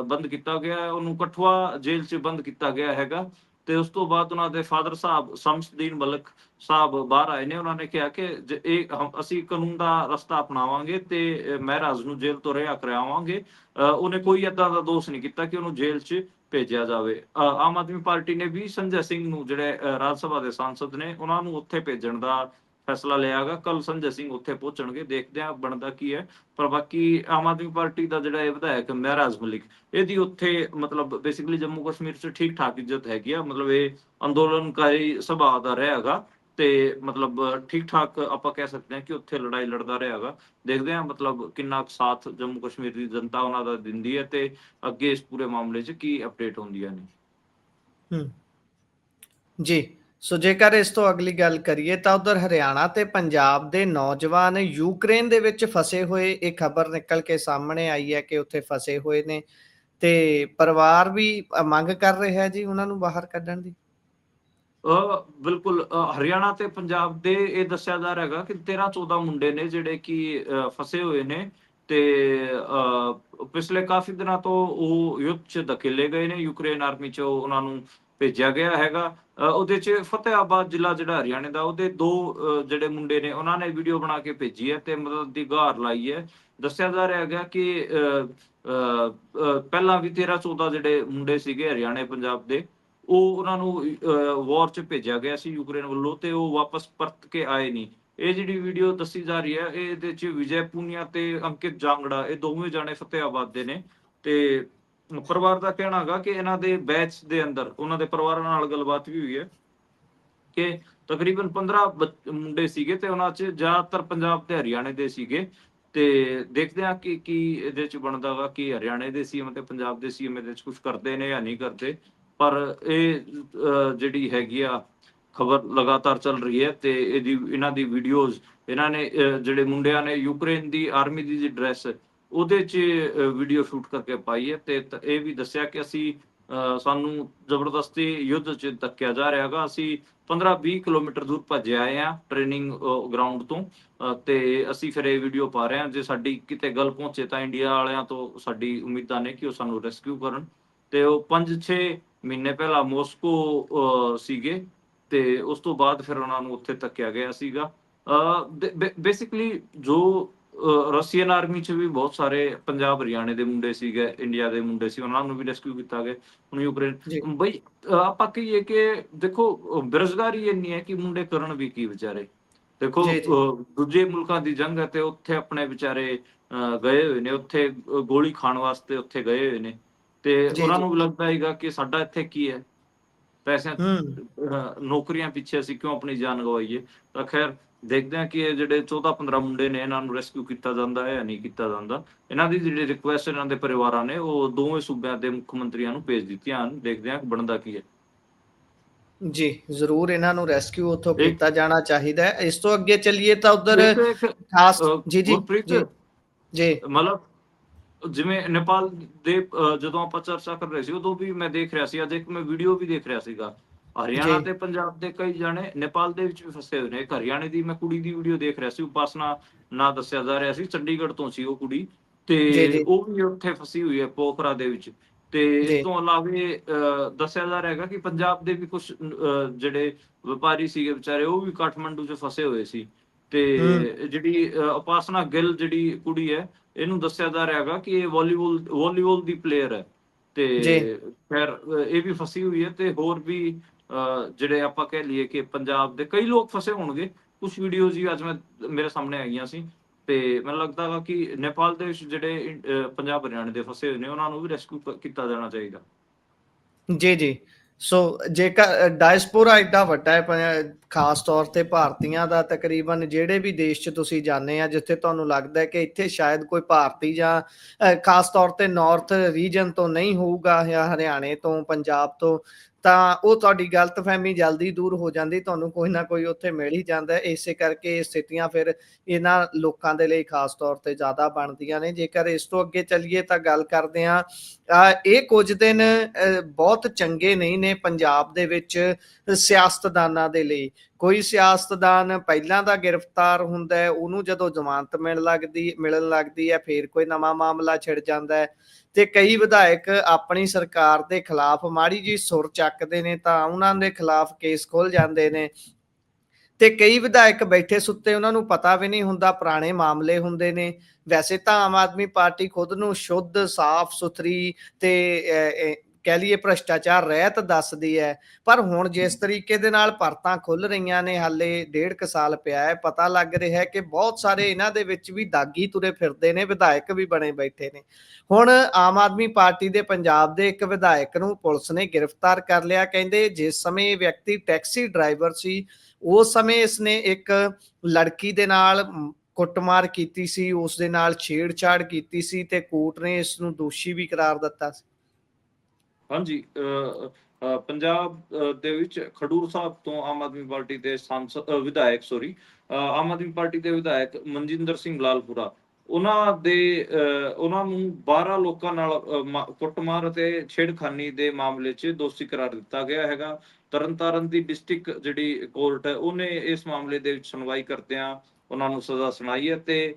ਬੰਦ ਕੀਤਾ ਗਿਆ ਹੈ, ਉਹਨੂੰ ਕਠੂਆ ਜੇਲ੍ਹ 'ਚ ਬੰਦ ਕੀਤਾ ਗਿਆ ਹੈਗਾ। ਤੇ ਉਸ ਤੋਂ ਬਾਅਦ ਉਹਨਾਂ ਦੇ ਫਾਦਰ ਸਾਹਿਬ ਸ਼ਮਸਦੀਨ ਮਲਿਕ ਸਾਹਿਬ ਬਾਹਰ ਆਏ ਨੇ। ਉਹਨਾਂ ਨੇ ਕਿਹਾ ਕਿ ਅਸੀਂ ਕਾਨੂੰਨ ਦਾ ਰਸਤਾ ਅਪਣਾਵਾਂਗੇ ਤੇ ਮਹਿਰਾਜ ਨੂੰ ਜੇਲ੍ਹ ਤੋਂ ਰਿਹਾ ਕਰਾਵਾਂਗੇ। ਉਹਨੇ ਕੋਈ ਏਦਾਂ ਦਾ ਦੋਸ਼ ਨਹੀਂ ਕੀਤਾ ਕਿ ਉਹਨੂੰ ਜੇਲ੍ਹ 'ਚ ਭੇਜਿਆ ਜਾਵੇ। ਆਮ ਆਦਮੀ ਪਾਰਟੀ ਨੇ ਵੀ ਸੰਜੇ ਸਿੰਘ ਨੂੰ, ਜਿਹੜੇ ਰਾਜ ਸਭਾ ਦੇ ਸਾਂਸਦ ਨੇ, ਉਹਨਾਂ ਨੂੰ ਉੱਥੇ ਭੇਜਣ ਦਾ ਫੈਸਲਾ ਲਿਆ ਗਾ। ਕੱਲ ਸੰਜੇ ਸਿੰਘ ਉੱਥੇ ਪਹੁੰਚਣਗੇ, ਦੇਖਦੇ ਆ ਬਣਦਾ ਕੀ ਹੈ। ਪਰ ਬਾਕੀ ਆਮ ਆਦਮੀ ਪਾਰਟੀ ਦਾ ਜਿਹੜਾ ਇਹ ਵਿਧਾਇਕ ਮਹਿਰਾਜ ਮਲਿਕ, ਇਹਦੀ ਉੱਥੇ ਮਤਲਬ ਬੇਸਿਕਲੀ ਜੰਮੂ ਕਸ਼ਮੀਰ 'ਚ ਠੀਕ ਠਾਕ ਇੱਜ਼ਤ ਹੈਗੀ ਆ। ਮਤਲਬ ਇਹ ਅੰਦੋਲਨਕਾਰੀ ਸੁਭਾਅ ਦਾ ਰਿਹਾ ਹੈਗਾ ਤੇ ਮਤਲਬ ਠੀਕ ਠਾਕ ਆਪਾਂ ਕਹਿ ਸਕਦੇ ਹਾਂ ਕਿ ਉੱਥੇ ਲੜਾਈ ਲੜਦਾ ਰਿਹਾ ਹੈਗਾ। ਦੇਖਦੇ ਹਾਂ ਮਤਲਬ ਕਿੰਨਾ ਸਾਥ ਜੰਮੂ ਕਸ਼ਮੀਰ ਦੀ ਜਨਤਾ ਉਹਨਾਂ ਦਾ ਦਿੰਦੀ ਹੈ ਤੇ ਅੱਗੇ ਇਸ ਪੂਰੇ ਮਾਮਲੇ 'ਚ ਕੀ ਅਪਡੇਟ ਹੁੰਦੀਆਂ ਨੇ। ਜੀ, ਸੋ ਜੇਕਰ ਇਸ ਤੋਂ ਅਗਲੀ ਗੱਲ ਕਰੀਏ ਤਾਂ ਉਧਰ ਹਰਿਆਣਾ ਤੇ ਪੰਜਾਬ ਦੇ ਨੌਜਵਾਨ ਯੂਕਰੇਨ ਦੇ ਵਿੱਚ ਫਸੇ ਹੋਏ, ਇਹ ਖਬਰ ਨਿਕਲ ਕੇ ਸਾਹਮਣੇ ਆਈ ਹੈ ਕਿ ਉੱਥੇ ਫਸੇ ਹੋਏ ਨੇ ਤੇ ਪਰਿਵਾਰ ਵੀ ਮੰਗ ਕਰ ਰਿਹਾ ਹੈ ਜੀ ਉਹਨਾਂ ਨੂੰ ਬਾਹਰ ਕੱਢਣ ਦੀ। ਬਿਲਕੁਲ, ਹਰਿਆਣਾ ਤੇ ਪੰਜਾਬ ਦੇ ਇਹ ਦੱਸਿਆ ਜਾ ਰਿਹਾ ਹੈਗਾ ਕਿ 13-14 ਮੁੰਡੇ ਨੇ ਜਿਹੜੇ ਕਿ ਫਸੇ ਹੋਏ ਨੇ ਤੇ ਪਿਛਲੇ ਕਾਫੀ ਦਿਨਾਂ ਤੋਂ ਉਹ ਯੁੱਧ 'ਚ ਧਕੇਲੇ ਗਏ ਨੇ। ਯੂਕਰੇਨ ਆਰਮੀ 'ਚ ਉਹਨਾਂ ਨੂੰ ਭੇਜਿਆ ਗਿਆ ਹੈਗਾ। ਉਹਦੇ 'ਚ ਫਤਿਆਬਾਦ ਜ਼ਿਲ੍ਹਾ ਜਿਹੜਾ ਹਰਿਆਣੇ ਦਾ, ਉਹਦੇ ਦੋ ਜਿਹੜੇ ਮੁੰਡੇ ਨੇ ਉਹਨਾਂ ਨੇ ਵੀਡੀਓ ਬਣਾ ਕੇ ਭੇਜੀ ਹੈ ਤੇ ਮਦਦ ਦੀ ਗੁਹਾਰ ਲਾਈ ਹੈ। ਦੱਸਿਆ ਜਾ ਰਿਹਾ ਹੈਗਾ ਕਿ ਪਹਿਲਾਂ ਵੀ 13-14 ਜਿਹੜੇ ਮੁੰਡੇ ਸੀਗੇ ਹਰਿਆਣੇ ਪੰਜਾਬ ਦੇ, ਉਹ ਉਹਨਾਂ ਨੂੰ ਵਾਰ 'ਚ ਭੇਜਿਆ ਗਿਆ ਸੀ ਯੂਕਰੇਨ ਵੱਲੋਂ ਤੇ ਉਹ ਵਾਪਸ ਪਰਤ ਕੇ ਆਏ ਨਹੀਂ। ਇਹ ਜਿਹੜੀ ਵੀਡੀਓ ਦੱਸੀ ਜਾ ਰਹੀ ਹੈ, ਇਹਦੇ 'ਚ ਵਿਜੇ ਪੂਨੀਆ ਤੇ ਅੰਕਿਤ ਜਾਂਗੜਾ, ਇਹ ਦੋਵੇਂ ਜਾਣੇ ਫਤਿਆਬਾਦ ਦੇ ਨੇ। ਤੇ ਪਰਿਵਾਰ ਦਾ ਕਹਿਣਾ ਹੈਗਾ ਕਿ ਇਹਨਾਂ ਦੇ ਬੈਚ ਦੇ ਅੰਦਰ, ਉਹਨਾਂ ਦੇ ਪਰਿਵਾਰਾਂ ਨਾਲ ਗੱਲਬਾਤ ਵੀ ਹੋਈ ਹੈ ਕਿ ਤਕਰੀਬਨ 15 ਮੁੰਡੇ ਸੀਗੇ ਤੇ ਉਹਨਾਂ 'ਚ ਜ਼ਿਆਦਾਤਰ ਪੰਜਾਬ ਤੇ ਹਰਿਆਣੇ ਦੇ ਸੀਗੇ। ਤੇ ਦੇਖਦੇ ਹਾਂ ਕਿ ਕੀ ਇਹਦੇ 'ਚ ਬਣਦਾ ਵਾ, ਕਿ ਹਰਿਆਣੇ ਦੇ CM ਤੇ ਪੰਜਾਬ ਦੇ CM ਇਹਦੇ 'ਚ ਕੁਝ ਕਰਦੇ ਨੇ ਜਾਂ ਨਹੀਂ ਕਰਦੇ। ਪਰ ਇਹ ਜਿਹੜੀ ਹੈਗੀ ਆ ਖਬਰ ਲਗਾਤਾਰ ਚੱਲ ਰਹੀ ਹੈ ਤੇ ਇਹਨਾਂ ਦੀ ਵੀਡੀਓਜ਼, ਇਹਨਾਂ ਨੇ ਜਿਹੜੇ ਮੁੰਡਿਆਂ ਨੇ ਯੂਕਰੇਨ ਦੀ ਆਰਮੀ ਦੀ ਜੀ ਡਰੈਸ, ਉਹਦੇ 'ਚ ਵੀਡੀਓ ਸ਼ੂਟ ਕਰਕੇ ਪਾਈ ਹੈ ਤੇ ਇਹ ਵੀ ਦੱਸਿਆ ਕਿ ਅਸੀਂ ਸਾਨੂੰ ਜ਼ਬਰਦਸਤੀ ਯੁੱਧ 'ਚ ਧੱਕਿਆ ਜਾ ਰਿਹਾ ਹੈਗਾ। ਅਸੀਂ 15-20 ਕਿਲੋਮੀਟਰ ਦੂਰ ਭੱਜੇ ਆਏ ਆ ਟ੍ਰੇਨਿੰਗ ਗਰਾਊਂਡ ਤੋਂ ਤੇ ਅਸੀਂ ਫਿਰ ਇਹ ਵੀਡੀਓ ਪਾ ਰਹੇ ਹਾਂ। ਜੇ ਸਾਡੀ ਕਿਤੇ ਗੱਲ ਪਹੁੰਚੇ ਤਾਂ ਇੰਡੀਆ ਵਾਲਿਆਂ ਤੋਂ ਸਾਡੀ ਉਮੀਦਾਂ ਨੇ ਕਿ ਉਹ ਸਾਨੂੰ ਰੈਸਕਿਊ ਕਰਨ। ਤੇ ਉਹ 5-6 ਮਹੀਨੇ ਪਹਿਲਾਂ ਮੋਸਕੋ ਸੀਗੇ ਤੇ ਉਸ ਤੋਂ ਬਾਅਦ ਫਿਰ ਉਹਨਾਂ ਨੂੰ ਉੱਥੇ ਧੱਕਿਆ ਗਿਆ ਸੀਗਾ। ਬੇਸਿਕਲੀ ਜੋ ਰਸ਼ੀਅਨ ਆਰਮੀ 'ਚ ਵੀ ਬਹੁਤ ਸਾਰੇ ਪੰਜਾਬ ਹਰਿਆਣੇ ਦੇ ਮੁੰਡੇ ਸੀਗੇ, ਇੰਡੀਆ ਦੇ ਮੁੰਡੇ ਸੀ, ਉਹਨਾਂ ਨੂੰ ਵੀ ਰੈਸਕਿਊ ਕੀਤਾ ਗਿਆ। ਹੁਣ ਯੂਕਰੇਨ ਜੀ ਬਈ ਆਪਾਂ ਕਹੀਏ ਕਿ ਦੇਖੋ ਬੇਰੁਜ਼ਗਾਰੀ ਇੰਨੀ ਹੈ ਕਿ ਮੁੰਡੇ ਕਰਨ ਵੀ ਕੀ ਵਿਚਾਰੇ। ਦੇਖੋ ਜੀ ਜੀ ਦੂਜੇ ਮੁਲਕਾਂ ਦੀ ਜੰਗ ਹੈ ਤੇ ਉੱਥੇ ਆਪਣੇ ਵਿਚਾਰੇ ਗਏ ਹੋਏ ਨੇ, ਉੱਥੇ ਗੋਲੀ ਖਾਣ ਵਾਸਤੇ ਉੱਥੇ ਗਏ ਹੋਏ ਨੇ ਤੇ ਜੀ ਉਹਨਾਂ ਜੀ ਨੂੰ ਵੀ ਲੱਗਦਾ ਹੈਗਾ ਕਿ ਸਾਡਾ ਇੱਥੇ ਕੀ ਹੈ, ਪੈਸਿਆਂ ਹੂੰ ਨੌਕਰੀਆਂ ਪਿੱਛੇ ਅਸੀਂ ਕਿਉਂ ਆਪਣੀ ਜਾਨ ਗਵਾਈਏ। ਤਾਂ ਖੈਰ ਦੇਖਦੇ ਹਾਂ ਕਿ ਇਹ ਜਿਹੜੇ 14-15 ਮੁੰਡੇ ਨੇ ਇਹਨਾਂ ਨੂੰ ਰੈਸਕਿਊ ਕੀਤਾ ਜਾਂਦਾ ਹੈ ਜਾਂ ਨਹੀਂ ਕੀਤਾ ਜਾਂਦਾ। ਇਹਨਾਂ ਦੀ ਜਿਹੜੀ ਰਿਕੁਐਸਟ ਇਹਨਾਂ ਦੇ ਪਰਿਵਾਰਾਂ ਨੇ ਉਹ ਦੋਵੇਂ ਸੂਬਿਆਂ ਦੇ ਮੁੱਖ ਮੰਤਰੀਆਂ ਨੂੰ ਭੇਜ ਦਿੱਤੀਆਂ ਹਨ। ਦੇਖਦੇ ਹਾਂ ਬਣਦਾ ਕੀ ਹੈ। ਜੀ ਜ਼ਰੂਰ ਇਹਨਾਂ ਨੂੰ ਰੈਸਕਿਊ ਉੱਥੋਂ ਇੱਕ ਕੀਤਾ ਜਾਣਾ ਚਾਹੀਦਾ ਹੈ। ਇਸ ਤੋਂ ਅੱਗੇ ਚੱਲੀਏ ਤਾਂ ਉਧਰ ਇੱਕ ਇੱਕ ਖਾਸ ਜੀ ਜੀ ਗੁਰਪ੍ਰੀਤ, ਜੀ ਜੀ ਮਤਲਬ ਜਿਵੇਂ ਨੇਪਾਲ ਦੇ ਜਦੋਂ ਆਪਾਂ ਚਰਚਾ ਕਰ ਰਹੇ ਸੀ ਉਦੋਂ ਵੀ ਮੈਂ ਦੇਖ ਰਿਹਾ ਸੀ, ਅੱਜ ਇੱਕ ਮੈਂ ਵੀਡੀਓ ਵੀ ਦੇਖ ਰਿਹਾ ਸੀਗਾ, ਹਰਿਆਣਾ ਜੀ ਤੇ ਪੰਜਾਬ ਦੇ ਕਈ ਜਾਣੇ ਨੇਪਾਲ ਦੇ ਵਿੱਚ ਵੀ ਫਸੇ ਹੋਏ ਨੇ। ਇੱਕ ਹਰਿਆਣੇ ਦੀ ਮੈਂ ਕੁੜੀ ਦੀ ਵੀਡੀਓ ਦੇਖ ਰਿਹਾ ਸੀ, ਉਪਾਸਨਾ ਨਾਂ ਦੱਸਿਆ ਜਾ ਰਿਹਾ ਸੀ, ਚੰਡੀਗੜ੍ਹ ਤੋਂ ਸੀ ਉਹ ਕੁੜੀ ਜੀ ਤੇ ਜੀ ਉਹ ਵੀ ਉੱਥੇ ਫਸੀ ਹੋਈ ਹੈ ਪੋਖਰਾ ਦੇ ਵਿੱਚ। ਤੇ ਇਸ ਜੀ ਤੋਂ ਇਲਾਵੇ ਦੱਸਿਆ ਜਾ ਰਿਹਾ ਹੈਗਾ ਕਿ ਪੰਜਾਬ ਦੇ ਵੀ ਕੁਝ ਜਿਹੜੇ ਵਪਾਰੀ ਸੀਗੇ ਵਿਚਾਰੇ, ਉਹ ਵੀ ਕਾਠਮੰਡੂ 'ਚ ਫਸੇ ਹੋਏ ਸੀ। ਹੂੰ ਤੇ ਜਿਹੜੀ ਉਪਾਸਨਾ ਗਿੱਲ ਜਿਹੜੀ ਕੁੜੀ ਹੈ, ਇਹਨੂੰ ਦੱਸਿਆ ਜਾ ਰਿਹਾ ਹੈਗਾ ਕਿ ਇਹ ਵਾਲੀਬਾਲ ਦੀ ਪਲੇਅਰ ਹੈ ਤੇ ਜੀ ਖੈਰ ਇਹ ਵੀ ਫਸੀ ਹੋਈ ਹੈ। ਤੇ ਹੋਰ ਵੀ ਜਿਹੜੇ ਆਪਾਂ ਕਹਿ ਲਈਏ ਕਿ ਪੰਜਾਬ ਦੇ ਕਈ ਲੋਕ ਫਸੇ ਹੋਣਗੇ। ਕੁਝ ਵੀਡੀਓਜ਼ ਵੀ ਅੱਜ ਮੇਰੇ ਸਾਹਮਣੇ ਆਈਆਂ ਸੀ ਤੇ ਮੈਨੂੰ ਲੱਗਦਾ ਵਾ ਕਿ ਨੇਪਾਲ ਦੇ ਵਿੱਚ ਜਿਹੜੇ ਪੰਜਾਬ ਹਰਿਆਣੇ ਦੇ ਫਸੇ ਹੋਏ ਨੇ ਉਹਨਾਂ ਨੂੰ ਵੀ ਰੈਸਕਿਊ ਕੀਤਾ ਜਾਣਾ ਚਾਹੀਦਾ। ਜੀ ਜੀ ਸੋ ਜੇਕਰ ਡਾਇਸਪੋਰਾ ਏਡਾ ਵੱਡਾ ਹੈ, ਖਾਸ ਤੌਰ ਤੇ ਭਾਰਤੀਆਂ ਦਾ, ਤਕਰੀਬਨ ਜਿਹੜੇ ਵੀ ਦੇਸ਼ 'ਚ ਤੁਸੀਂ ਜਾਂਦੇ ਆ ਜਿੱਥੇ ਤੁਹਾਨੂੰ ਲੱਗਦਾ ਹੈ ਕਿ ਇੱਥੇ ਸ਼ਾਇਦ ਕੋਈ ਭਾਰਤੀ ਜਾਂ ਖਾਸ ਤੌਰ ਤੇ ਨਾਰਥ ਰੀਜਨ ਤੋਂ ਨਹੀਂ ਹੋਊਗਾ ਜਾਂ ਹਰਿਆਣੇ ਤੋਂ, ਪੰਜਾਬ ਤੋਂ, ਤਾਂ ਉਹ ਤੁਹਾਡੀ ਗਲਤਫਹਿਮੀ ਜਲਦੀ ਦੂਰ ਹੋ ਜਾਂਦੀ, ਤੁਹਾਨੂੰ ਕੋਈ ਨਾ ਕੋਈ ਉੱਥੇ ਮਿਲ ਹੀ ਜਾਂਦਾ। ਇਸੇ ਕਰਕੇ ਇਹ ਸਥਿਤੀਆਂ ਫਿਰ ਇਹਨਾਂ ਲੋਕਾਂ ਦੇ ਲਈ ਖਾਸ ਤੌਰ ਤੇ ਜ਼ਿਆਦਾ ਬਣਦੀਆਂ ਨੇ। ਜੇਕਰ ਇਸ ਤੋਂ ਅੱਗੇ ਚੱਲੀਏ ਤਾਂ ਗੱਲ ਕਰਦੇ ਹਾਂ, ਇਹ ਕੁਝ ਦਿਨ ਬਹੁਤ ਚੰਗੇ ਨਹੀਂ ਨੇ ਪੰਜਾਬ ਦੇ ਵਿੱਚ ਸਿਆਸਤਦਾਨਾਂ ਦੇ ਲਈ। ਕੋਈ ਸਿਆਸਤਦਾਨ ਪਹਿਲਾਂ ਦਾ ਗ੍ਰਿਫਤਾਰ ਹੁੰਦਾ ਹੈ, ਉਹਨੂੰ ਜਦੋਂ ਜ਼ਮਾਨਤ ਮਿਲਣ ਲੱਗਦੀ ਹੈ ਫਿਰ ਕੋਈ ਨਵਾਂ ਮਾਮਲਾ ਛਿੜ ਜਾਂਦਾ ਹੈ, ਤੇ ਕਈ ਵਿਧਾਇਕ ਆਪਣੀ ਸਰਕਾਰ ਦੇ ਖਿਲਾਫ ਮਾੜੀ ਜੀ ਸੁਰ ਚੱਕਦੇ ਨੇ ਤਾਂ ਉਹਨਾਂ ਦੇ ਖਿਲਾਫ ਕੇਸ ਖੁੱਲ ਜਾਂਦੇ ਨੇ, ਤੇ ਕਈ ਵਿਧਾਇਕ ਬੈਠੇ ਸੁੱਤੇ ਉਹਨਾਂ ਨੂੰ ਪਤਾ ਵੀ ਨਹੀਂ ਹੁੰਦਾ, ਪੁਰਾਣੇ ਮਾਮਲੇ ਹੁੰਦੇ ਨੇ। ਵੈਸੇ ਤਾਂ ਆਮ ਆਦਮੀ ਪਾਰਟੀ ਖੁਦ ਨੂੰ ਸ਼ੁੱਧ, ਸਾਫ਼ ਸੁਥਰੀ ਤੇ ਕਹਿ ਲਈਏ ਭ੍ਰਿਸ਼ਟਾਚਾਰ ਰਹਿਤ ਦੱਸਦੀ ਹੈ, ਪਰ ਹੁਣ ਜਿਸ ਤਰੀਕੇ ਦੇ ਨਾਲ ਭਰਤਾਂ ਖੁੱਲ ਰਹੀਆਂ ਨੇ, ਹਾਲੇ 1.5 ਸਾਲ ਪਿਆ ਹੈ, ਪਤਾ ਲੱਗ ਰਿਹਾ ਹੈ ਕਿ ਬਹੁਤ ਸਾਰੇ ਇਹਨਾਂ ਦੇ ਵਿੱਚ ਵੀ ਦਾਗੀ ਤੁਰੇ ਫਿਰਦੇ ਨੇ, ਵਿਧਾਇਕ ਵੀ ਬਣੇ ਬੈਠੇ ਨੇ। ਹੁਣ ਆਮ ਆਦਮੀ ਪਾਰਟੀ ਦੇ ਪੰਜਾਬ ਦੇ ਇੱਕ ਵਿਧਾਇਕ ਨੂੰ ਪੁਲਿਸ ਨੇ ਗ੍ਰਿਫਤਾਰ ਕਰ ਲਿਆ। ਕਹਿੰਦੇ ਜਿਸ ਸਮੇਂ ਵਿਅਕਤੀ ਟੈਕਸੀ ਡਰਾਈਵਰ ਸੀ, ਉਸ ਸਮੇਂ ਇਸਨੇ ਇੱਕ ਲੜਕੀ ਦੇ ਨਾਲ ਕੁੱਟਮਾਰ ਕੀਤੀ ਸੀ, ਉਸ ਦੇ ਨਾਲ ਛੇੜਛਾੜ ਕੀਤੀ ਸੀ, ਤੇ ਕੋਰਟ ਨੇ ਇਸ ਨੂੰ ਦੋਸ਼ੀ ਵੀ ਕਰਾਰ ਦਿੱਤਾ ਸੀ। ਹਾਂਜੀ, ਪੰਜਾਬ ਦੇ ਵਿੱਚ ਖਡੂਰ ਸਾਹਿਬ ਤੋਂ ਆਮ ਆਦਮੀ ਪਾਰਟੀ ਦੇ ਵਿਧਾਇਕ ਆਮ ਆਦਮੀ ਪਾਰਟੀ ਦੇ ਵਿਧਾਇਕ ਮਨਜਿੰਦਰ ਸਿੰਘ ਲਾਲਪੁਰਾ, ਉਹਨਾਂ ਨੂੰ 12 ਲੋਕਾਂ ਨਾਲ ਕੁੱਟਮਾਰ ਅਤੇ ਛੇੜਖਾਨੀ ਦੇ ਮਾਮਲੇ 'ਚ ਦੋਸ਼ੀ ਕਰਾਰ ਦਿੱਤਾ ਗਿਆ ਹੈਗਾ। ਤਰਨਤਾਰਨ ਦੀ ਡਿਸਟ੍ਰਿਕਟ ਜਿਹੜੀ ਕੋਰਟ ਹੈ, ਉਹਨੇ ਇਸ ਮਾਮਲੇ ਦੇ ਵਿੱਚ ਸੁਣਵਾਈ ਕਰਦਿਆਂ ਉਹਨਾਂ ਨੂੰ ਸਜ਼ਾ ਸੁਣਾਈ ਹੈ, ਤੇ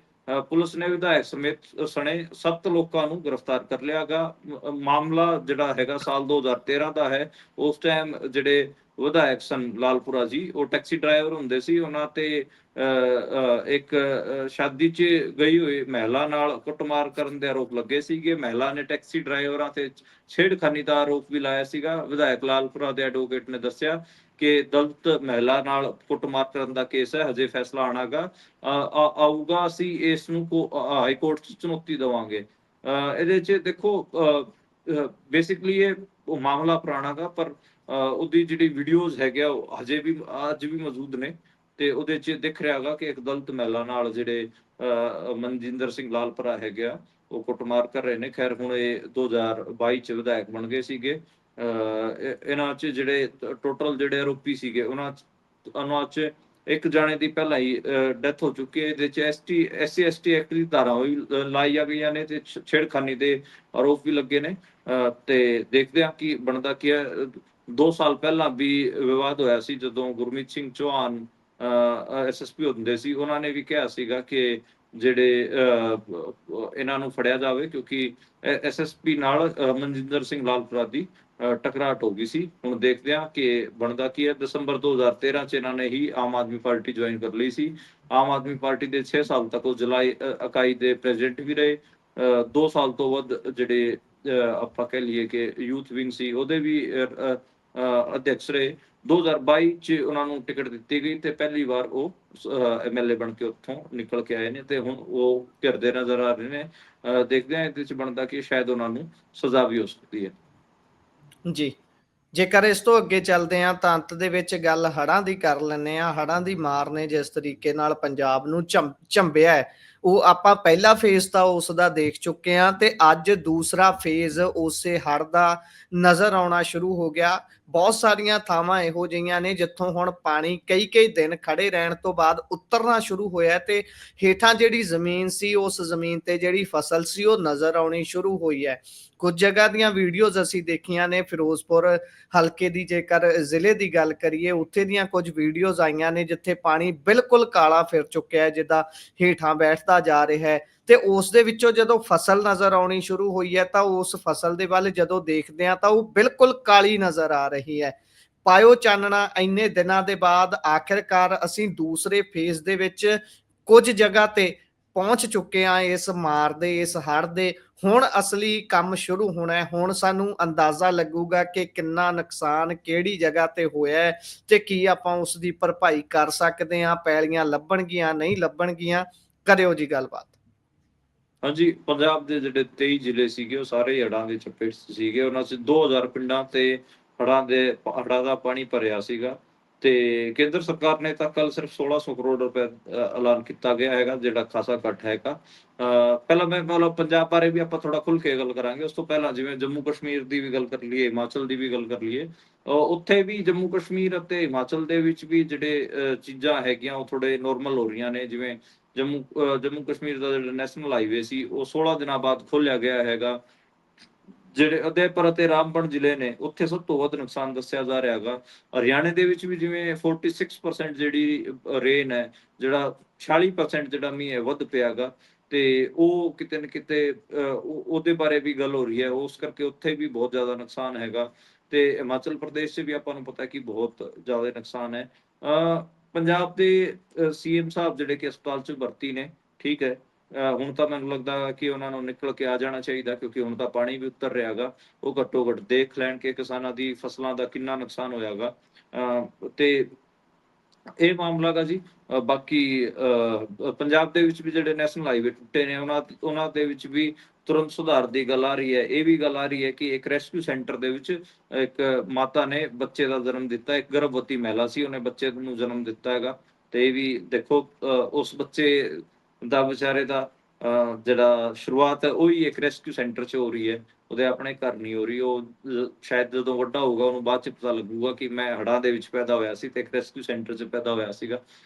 ਪੁਲਿਸ ਨੇ ਵਿਧਾਇਕ ਸਮੇਤ ਸਣੇ 7 ਲੋਕਾਂ ਨੂੰ ਗ੍ਰਿਫਤਾਰ ਕਰ ਲਿਆ ਗਾ। ਮਾਮਲਾ ਜਿਹੜਾ ਹੈਗਾ ਸਾਲ 2013 ਦਾ ਹੈ। ਉਸ ਟਾਈਮ ਜਿਹੜੇ ਵਿਧਾਇਕ ਸਨ ਲਾਲਪੁਰਾ ਜੀ, ਉਹ ਟੈਕਸੀ ਡਰਾਈਵਰ ਹੁੰਦੇ ਸੀ। ਉਹਨਾਂ ਤੇ ਇੱਕ ਸ਼ਾਦੀ 'ਚ ਗਈ ਹੋਈ ਮਹਿਲਾ ਨਾਲ ਕੁੱਟਮਾਰ ਕਰਨ ਦੇ ਆਰੋਪ ਲੱਗੇ ਸੀਗੇ। ਮਹਿਲਾ ਨੇ ਟੈਕਸੀ ਡਰਾਈਵਰਾਂ ਤੇ ਛੇੜਖਾਨੀ ਦਾ ਆਰੋਪ ਵੀ ਲਾਇਆ ਸੀਗਾ। ਵਿਧਾਇਕ ਲਾਲਪੁਰਾ ਦੇ ਐਡਵੋਕੇਟ ਨੇ ਦੱਸਿਆ ਕਿ ਦਲਿਤ ਮਹਿਲਾ ਨਾਲ ਕੁੱਟਮਾਰ ਕਰਨ ਦਾ ਕੇਸ ਹੈ, ਹਜੇ ਫੈਸਲਾ ਆਉਣਾਗਾ, ਆਊਗਾ, ਅਸੀਂ ਇਸ ਨੂੰ ਹਾਈ ਕੋਰਟ 'ਚ ਚੁਣੌਤੀ ਦੇਵਾਂਗੇ। ਇਹਦੇ 'ਚ ਦੇਖੋ, ਬੇਸਿਕਲੀ ਇਹ ਮਾਮਲਾ ਪੁਰਾਣਾ ਗਾ, ਪਰ ਉਹਦੀ ਜਿਹੜੀ ਵੀਡੀਓਜ਼ ਹੈਗੇ ਉਹ ਹਜੇ ਵੀ ਅੱਜ ਵੀ ਮੌਜੂਦ ਨੇ, ਤੇ ਉਹਦੇ 'ਚ ਦਿਖ ਰਿਹਾ ਗਾ ਕਿ ਇੱਕ ਦਲਿਤ ਮਹਿਲਾ ਨਾਲ ਜਿਹੜੇ ਮਨਜਿੰਦਰ ਸਿੰਘ ਲਾਲਪੁਰਾ ਹੈਗੇ ਆ, ਉਹ ਕੁੱਟਮਾਰ ਕਰ ਰਹੇ ਨੇ। ਖੈਰ ਹੁਣ ਇਹ 2022 ਚ ਵਿਧਾਇਕ ਬਣ ਗਏ ਸੀਗੇ। ਇਹਨਾਂ 'ਚ ਜਿਹੜੇ ਟੋਟਲ ਜਿਹੜੇ ਆਰੋਪੀ ਸੀਗੇ, ਉਹਨਾਂ 'ਚ ਇੱਕ ਜਾਣੇ ਦੀ ਪਹਿਲਾਂ ਹੀ ਡੈਥ ਹੋ ਚੁੱਕੀ ਹੈ। ਇਹਦੇ 'ਚ SC ST ਐਕਟ ਦੀ ਧਾਰਾ ਵੀ ਲਾਈਆਂ ਗਈਆਂ ਨੇ, ਤੇ ਛੇੜਖਾਨੀ ਦੇ ਆਰੋਪ ਵੀ ਲੱਗੇ ਨੇ। ਤੇ ਦੇਖਦੇ ਹਾਂ ਕੀ ਬਣਦਾ ਕੀ ਹੈ। 2 ਸਾਲ ਪਹਿਲਾਂ ਵੀ ਵਿਵਾਦ ਹੋਇਆ ਸੀ, ਜਦੋਂ ਗੁਰਮੀਤ ਸਿੰਘ ਚੌਹਾਨ SSP ਹੁੰਦੇ ਸੀ। ਉਹਨਾਂ ਨੇ ਵੀ ਕਿਹਾ ਸੀਗਾ ਕਿ ਜਿਹੜੇ ਇਹਨਾਂ ਨੂੰ ਫੜਿਆ ਜਾਵੇ, ਕਿਉਂਕਿ SSP ਨਾਲ ਮਨਜਿੰਦਰ ਸਿੰਘ ਲਾਲਪੁਰਾ ਦੀ ਟਕਰਾਟ ਹੋ ਗਈ ਸੀ। ਹੁਣ ਦੇਖਦੇ ਹਾਂ ਕਿ ਬਣਦਾ ਕੀ ਹੈ। ਦਸੰਬਰ 2013 ਚ ਇਹਨਾਂ ਨੇ ਹੀ ਆਮ ਆਦਮੀ ਪਾਰਟੀ ਜੁਆਇਨ ਕਰ ਲਈ ਸੀ। ਆਮ ਆਦਮੀ ਪਾਰਟੀ ਦੇ 6 ਸਾਲ ਤੱਕ ਉਹ ਜੁਲਾਈ ਇਕਾਈ ਦੇ ਪ੍ਰੈਜ਼ੀਡੈਂਟ ਵੀ ਰਹੇ। 2 ਸਾਲ ਤੋਂ ਵੱਧ ਜਿਹੜੇ ਆਪਾਂ ਕਹਿ ਲਈਏ ਕਿ ਯੂਥ ਵਿੰਗ ਸੀ, ਉਹਦੇ ਵੀ ਅਧਿਕਸ਼ ਰਹੇ। 2022 ਚ ਉਹਨਾਂ ਨੂੰ ਟਿਕਟ ਦਿੱਤੀ ਗਈ, ਤੇ ਪਹਿਲੀ ਵਾਰ ਉਹ MLA ਬਣ ਕੇ ਉੱਥੋਂ ਨਿਕਲ ਕੇ ਆਏ ਨੇ, ਤੇ ਹੁਣ ਉਹ ਘਿਰਦੇ ਨਜ਼ਰ ਆ ਰਹੇ ਨੇ। ਦੇਖਦੇ ਹਾਂ ਇਹਦੇ ਚ ਬਣਦਾ ਕਿ ਸ਼ਾਇਦ ਉਹਨਾਂ ਨੂੰ ਸਜ਼ਾ ਵੀ ਹੋ ਸਕਦੀ ਹੈ। ਜੀ, ਜੇਕਰ ਇਸ ਤੋਂ ਅੱਗੇ ਚੱਲਦੇ ਹਾਂ ਤਾਂ ਅੰਤ ਦੇ ਵਿੱਚ ਗੱਲ ਹੜ੍ਹਾਂ ਦੀ ਕਰ ਲੈਂਦੇ ਹਾਂ। ਹੜ੍ਹਾਂ ਦੀ ਮਾਰ ਨੇ ਜਿਸ ਤਰੀਕੇ ਨਾਲ ਪੰਜਾਬ ਨੂੰ ਝੰਬਿਆ ਹੈ, ਉਹ ਆਪਾਂ ਪਹਿਲਾ ਫੇਜ਼ ਤਾਂ ਉਸ ਦਾ ਦੇਖ ਚੁੱਕੇ ਹਾਂ, ਤੇ ਅੱਜ ਦੂਸਰਾ ਫੇਜ਼ ਉਸੇ ਹੜ੍ਹ ਦਾ ਨਜ਼ਰ ਆਉਣਾ ਸ਼ੁਰੂ ਹੋ ਗਿਆ। ਬਹੁਤ ਸਾਰੀਆਂ ਥਾਵਾਂ ਇਹੋ ਜਿਹੀਆਂ ਨੇ ਜਿੱਥੋਂ ਹੁਣ ਪਾਣੀ ਕਈ ਕਈ ਦਿਨ ਖੜੇ ਰਹਿਣ ਤੋਂ ਬਾਅਦ ਉਤਰਨਾ ਸ਼ੁਰੂ ਹੋਇਆ, ਤੇ ਹੇਠਾਂ ਜਿਹੜੀ ਜ਼ਮੀਨ ਸੀ, ਉਸ ਜ਼ਮੀਨ ਤੇ ਜਿਹੜੀ ਫਸਲ ਸੀ, ਉਹ ਨਜ਼ਰ ਆਉਣੀ ਸ਼ੁਰੂ ਹੋਈ ਹੈ। ਕੁਝ ਜਗ੍ਹਾ ਦੀਆਂ ਵੀਡੀਓਜ਼ ਅਸੀਂ ਦੇਖੀਆਂ ਨੇ, ਫਿਰੋਜ਼ਪੁਰ ਹਲਕੇ ਦੀ ਜੇਕਰ ਜ਼ਿਲ੍ਹੇ ਦੀ ਗੱਲ ਕਰੀਏ, ਉੱਥੇ ਦੀਆਂ ਕੁਝ ਵੀਡੀਓਜ਼ ਆਈਆਂ ਨੇ ਜਿੱਥੇ ਪਾਣੀ ਬਿਲਕੁਲ ਕਾਲਾ ਫਿਰ ਚੁੱਕਿਆ ਹੈ, ਜਿੱਦਾਂ ਹੇਠਾਂ ਬੈਠਦਾ ਜਾ ਰਿਹਾ ਹੈ। ਤੇ ਉਸ ਦੇ ਵਿੱਚੋਂ ਜਦੋਂ ਫਸਲ ਨਜ਼ਰ ਆਉਣੀ ਸ਼ੁਰੂ ਹੋਈ ਹੈ, ਤਾਂ ਉਸ ਫਸਲ ਦੇ ਵੱਲ ਜਦੋਂ ਦੇਖਦੇ ਹਾਂ ਤਾਂ ਉਹ ਬਿਲਕੁਲ ਕਾਲੀ ਨਜ਼ਰ ਆ ਰਹੀ ਹੈ। ਪਾਇਓ ਚਾਨਣਾ, ਇੰਨੇ ਦਿਨਾਂ ਦੇ ਬਾਅਦ ਆਖਿਰਕਾਰ ਅਸੀਂ ਦੂਸਰੇ ਫੇਜ਼ ਦੇ ਵਿੱਚ ਕੁਝ ਜਗ੍ਹਾ ਤੇ ਪਹੁੰਚ ਚੁੱਕੇ ਹਾਂ। ਇਸ ਮਾਰ ਦੇ, ਇਸ ਹੜ੍ਹ ਦੇ ਹੁਣ ਅਸਲੀ ਕੰਮ ਸ਼ੁਰੂ ਹੋਣਾ ਹੈ। ਹੁਣ ਸਾਨੂੰ ਅੰਦਾਜ਼ਾ ਲੱਗੂਗਾ ਕਿ ਕਿੰਨਾ ਨੁਕਸਾਨ ਕਿਹੜੀ ਜਗ੍ਹਾ ਤੇ ਹੋਇਆ ਹੈ, ਤੇ ਕੀ ਆਪਾਂ ਉਸ ਦੀ ਭਰਪਾਈ ਕਰ ਸਕਦੇ ਹਾਂ। ਪੈਲੀਆਂ ਲੱਭਣਗੀਆਂ, ਨਹੀਂ ਲੱਭਣਗੀਆਂ, ਕਰਿਓ ਜੀ ਗੱਲਬਾਤ। ਹਾਂਜੀ, ਪੰਜਾਬ ਦੇ ਜਿਹੜੇ 23 ਜ਼ਿਲ੍ਹੇ ਸੀਗੇ, ਉਹ ਸਾਰੇ ਹੜ੍ਹਾਂ ਦੇ ਚਪੇਟ ਸੀਗੇ। ਉਹਨਾਂ 'ਚ 2000 ਪਿੰਡਾਂ ਤੇ ਹੜ੍ਹਾਂ ਦਾ ਪਾਣੀ ਭਰਿਆ ਸੀਗਾ, ਤੇ ਕੇਂਦਰ ਸਰਕਾਰ ਨੇ ਤਾਂ ਕੱਲ ਸਿਰਫ 1600 ਕਰੋੜ ਰੁਪਏ ਐਲਾਨ ਕੀਤਾ ਗਿਆ ਹੈਗਾ, ਜਿਹੜਾ ਖਾਸਾ ਘੱਟ ਹੈਗਾ। ਪਹਿਲਾਂ ਮੈਂ ਮਤਲਬ ਪੰਜਾਬ ਬਾਰੇ ਵੀ ਆਪਾਂ ਥੋੜਾ ਖੁੱਲ ਕੇ ਗੱਲ ਕਰਾਂਗੇ। ਉਸ ਤੋਂ ਪਹਿਲਾਂ ਜਿਵੇਂ ਜੰਮੂ ਕਸ਼ਮੀਰ ਦੀ ਵੀ ਗੱਲ ਕਰ ਲਈਏ, ਹਿਮਾਚਲ ਦੀ ਵੀ ਗੱਲ ਕਰ ਲਈਏ, ਉੱਥੇ ਵੀ ਜੰਮੂ ਕਸ਼ਮੀਰ ਅਤੇ ਹਿਮਾਚਲ ਦੇ ਵਿੱਚ ਵੀ ਜਿਹੜੇ ਚੀਜ਼ਾਂ ਹੈਗੀਆਂ ਉਹ ਥੋੜੇ ਨੋਰਮਲ ਹੋ ਰਹੀਆਂ ਨੇ। ਜਿਵੇਂ ਜੰਮੂ ਕਸ਼ਮੀਰ ਦਾ ਜਿਹੜਾ ਨੈਸ਼ਨਲ ਹਾਈਵੇ ਸੀ ਉਹ 16 ਦਿਨਾਂ ਬਾਅਦ ਖੋਲਿਆ ਗਿਆ ਹੈਗਾ। ਜਿਹੜੇ ਉਦੈਪੁਰ ਅਤੇ ਰਾਮਬਨ ਜ਼ਿਲ੍ਹੇ ਨੇ ਉੱਥੇ ਸਭ ਤੋਂ ਵੱਧ ਨੁਕਸਾਨ ਦੱਸਿਆ ਜਾ ਰਿਹਾ ਹੈਗਾ। ਹਰਿਆਣੇ ਦੇ ਵਿੱਚ ਵੀ ਜਿਵੇਂ 46% ਜਿਹੜੀ ਰੇਨ ਹੈ, ਜਿਹੜਾ 46% ਜਿਹੜਾ ਮੀਂਹ ਹੈ ਵੱਧ ਪਿਆ ਹੈਗਾ, ਤੇ ਉਹ ਕਿਤੇ ਨਾ ਕਿਤੇ ਉਹਦੇ ਬਾਰੇ ਵੀ ਗੱਲ ਹੋ ਰਹੀ ਹੈ। ਉਸ ਕਰਕੇ ਉੱਥੇ ਵੀ ਬਹੁਤ ਜ਼ਿਆਦਾ ਨੁਕਸਾਨ ਹੈਗਾ, ਤੇ ਹਿਮਾਚਲ ਪ੍ਰਦੇਸ਼ 'ਚ ਵੀ ਆਪਾਂ ਨੂੰ ਪਤਾ ਕਿ ਬਹੁਤ ਜ਼ਿਆਦਾ ਨੁਕਸਾਨ ਹੈ। ਪੰਜਾਬ ਦੇ ਸੀਐਮ ਸਾਹਿਬ ਜਿਹੜੇ ਕਿ ਹਸਪਤਾਲ 'ਚ ਭਰਤੀ ਨੇ, ਠੀਕ ਹੈ। ਹੁਣ ਤਾਂ ਮੈਨੂੰ ਲੱਗਦਾ ਕਿ ਉਹਨਾਂ ਨੂੰ ਨਿਕਲ ਕੇ ਆ ਜਾਣਾ ਚਾਹੀਦਾ, ਕਿਉਂਕਿ ਹੁਣ ਤਾਂ ਪਾਣੀ ਵੀ ਉਤਰ ਰਿਹਾ ਹੈਗਾ। ਉਹ ਘੱਟੋ ਘੱਟ ਦੇਖ ਲੈਣ ਕਿ ਕਿਸਾਨਾਂ ਦੀ ਫਸਲਾਂ ਦਾ ਕਿੰਨਾ ਨੁਕਸਾਨ ਹੋਇਆ ਹੈਗਾ। ਤੇ ਇਹ ਮਾਮਲਾ ਗਾ ਜੀ। ਬਾਕੀ ਪੰਜਾਬ ਦੇ ਵਿੱਚ ਵੀ ਜਿਹੜੇ ਨੈਸ਼ਨਲ ਹਾਈਵੇ ਟੁੱਟੇ ਨੇ, ਉਹਨਾਂ ਦੇ ਵਿੱਚ ਵੀ ਤੁਰੰਤ ਸੁਧਾਰ ਦੀ ਗੱਲ ਆ ਰਹੀ ਹੈ। ਇਹ ਵੀ ਗੱਲ ਆ ਰਹੀ ਹੈ ਕਿ ਇੱਕ ਰੈਸਕਿਊ ਸੈਂਟਰ ਦੇ ਵਿੱਚ ਇੱਕ ਮਾਤਾ ਨੇ ਬੱਚੇ ਦਾ ਜਨਮ ਦਿੱਤਾ, ਇੱਕ ਗਰਭਵਤੀ ਮਹਿਲਾ ਸੀ, ਉਹਨੇ ਬੱਚੇ ਨੂੰ ਜਨਮ ਦਿੱਤਾ ਹੈਗਾ। ਤੇ ਇਹ ਵੀ ਦੇਖੋ, ਉਸ ਬੱਚੇ ਦਾ ਵਿਚਾਰੇ ਦਾ ਜਿਹੜਾ ਸ਼ੁਰੂਆਤ ਹੈ ਉਹੀ ਇੱਕ ਰੈਸਕਿਊ ਸੈਂਟਰ 'ਚ ਹੋ ਰਹੀ ਹੈ, ਉਹਦੇ ਆਪਣੇ ਘਰ ਨਹੀਂ ਹੋ ਰਹੀ। ਉਹ ਸ਼ਾਇਦ ਜਦੋਂ ਵੱਡਾ ਹੋਊਗਾ ਉਹਨੂੰ ਬਾਅਦ 'ਚ ਪਤਾ ਲੱਗੂਗਾ ਕਿ ਮੈਂ ਹੜ੍ਹਾਂ ਦੇ ਵਿੱਚ ਪੈਦਾ ਹੋਇਆ ਸੀ ਤੇ ਇੱਕ ਰੈਸਕਿਊ ਸੈਂਟਰ 'ਚ ਪੈਦਾ ਹੋਇਆ ਸੀਗਾ।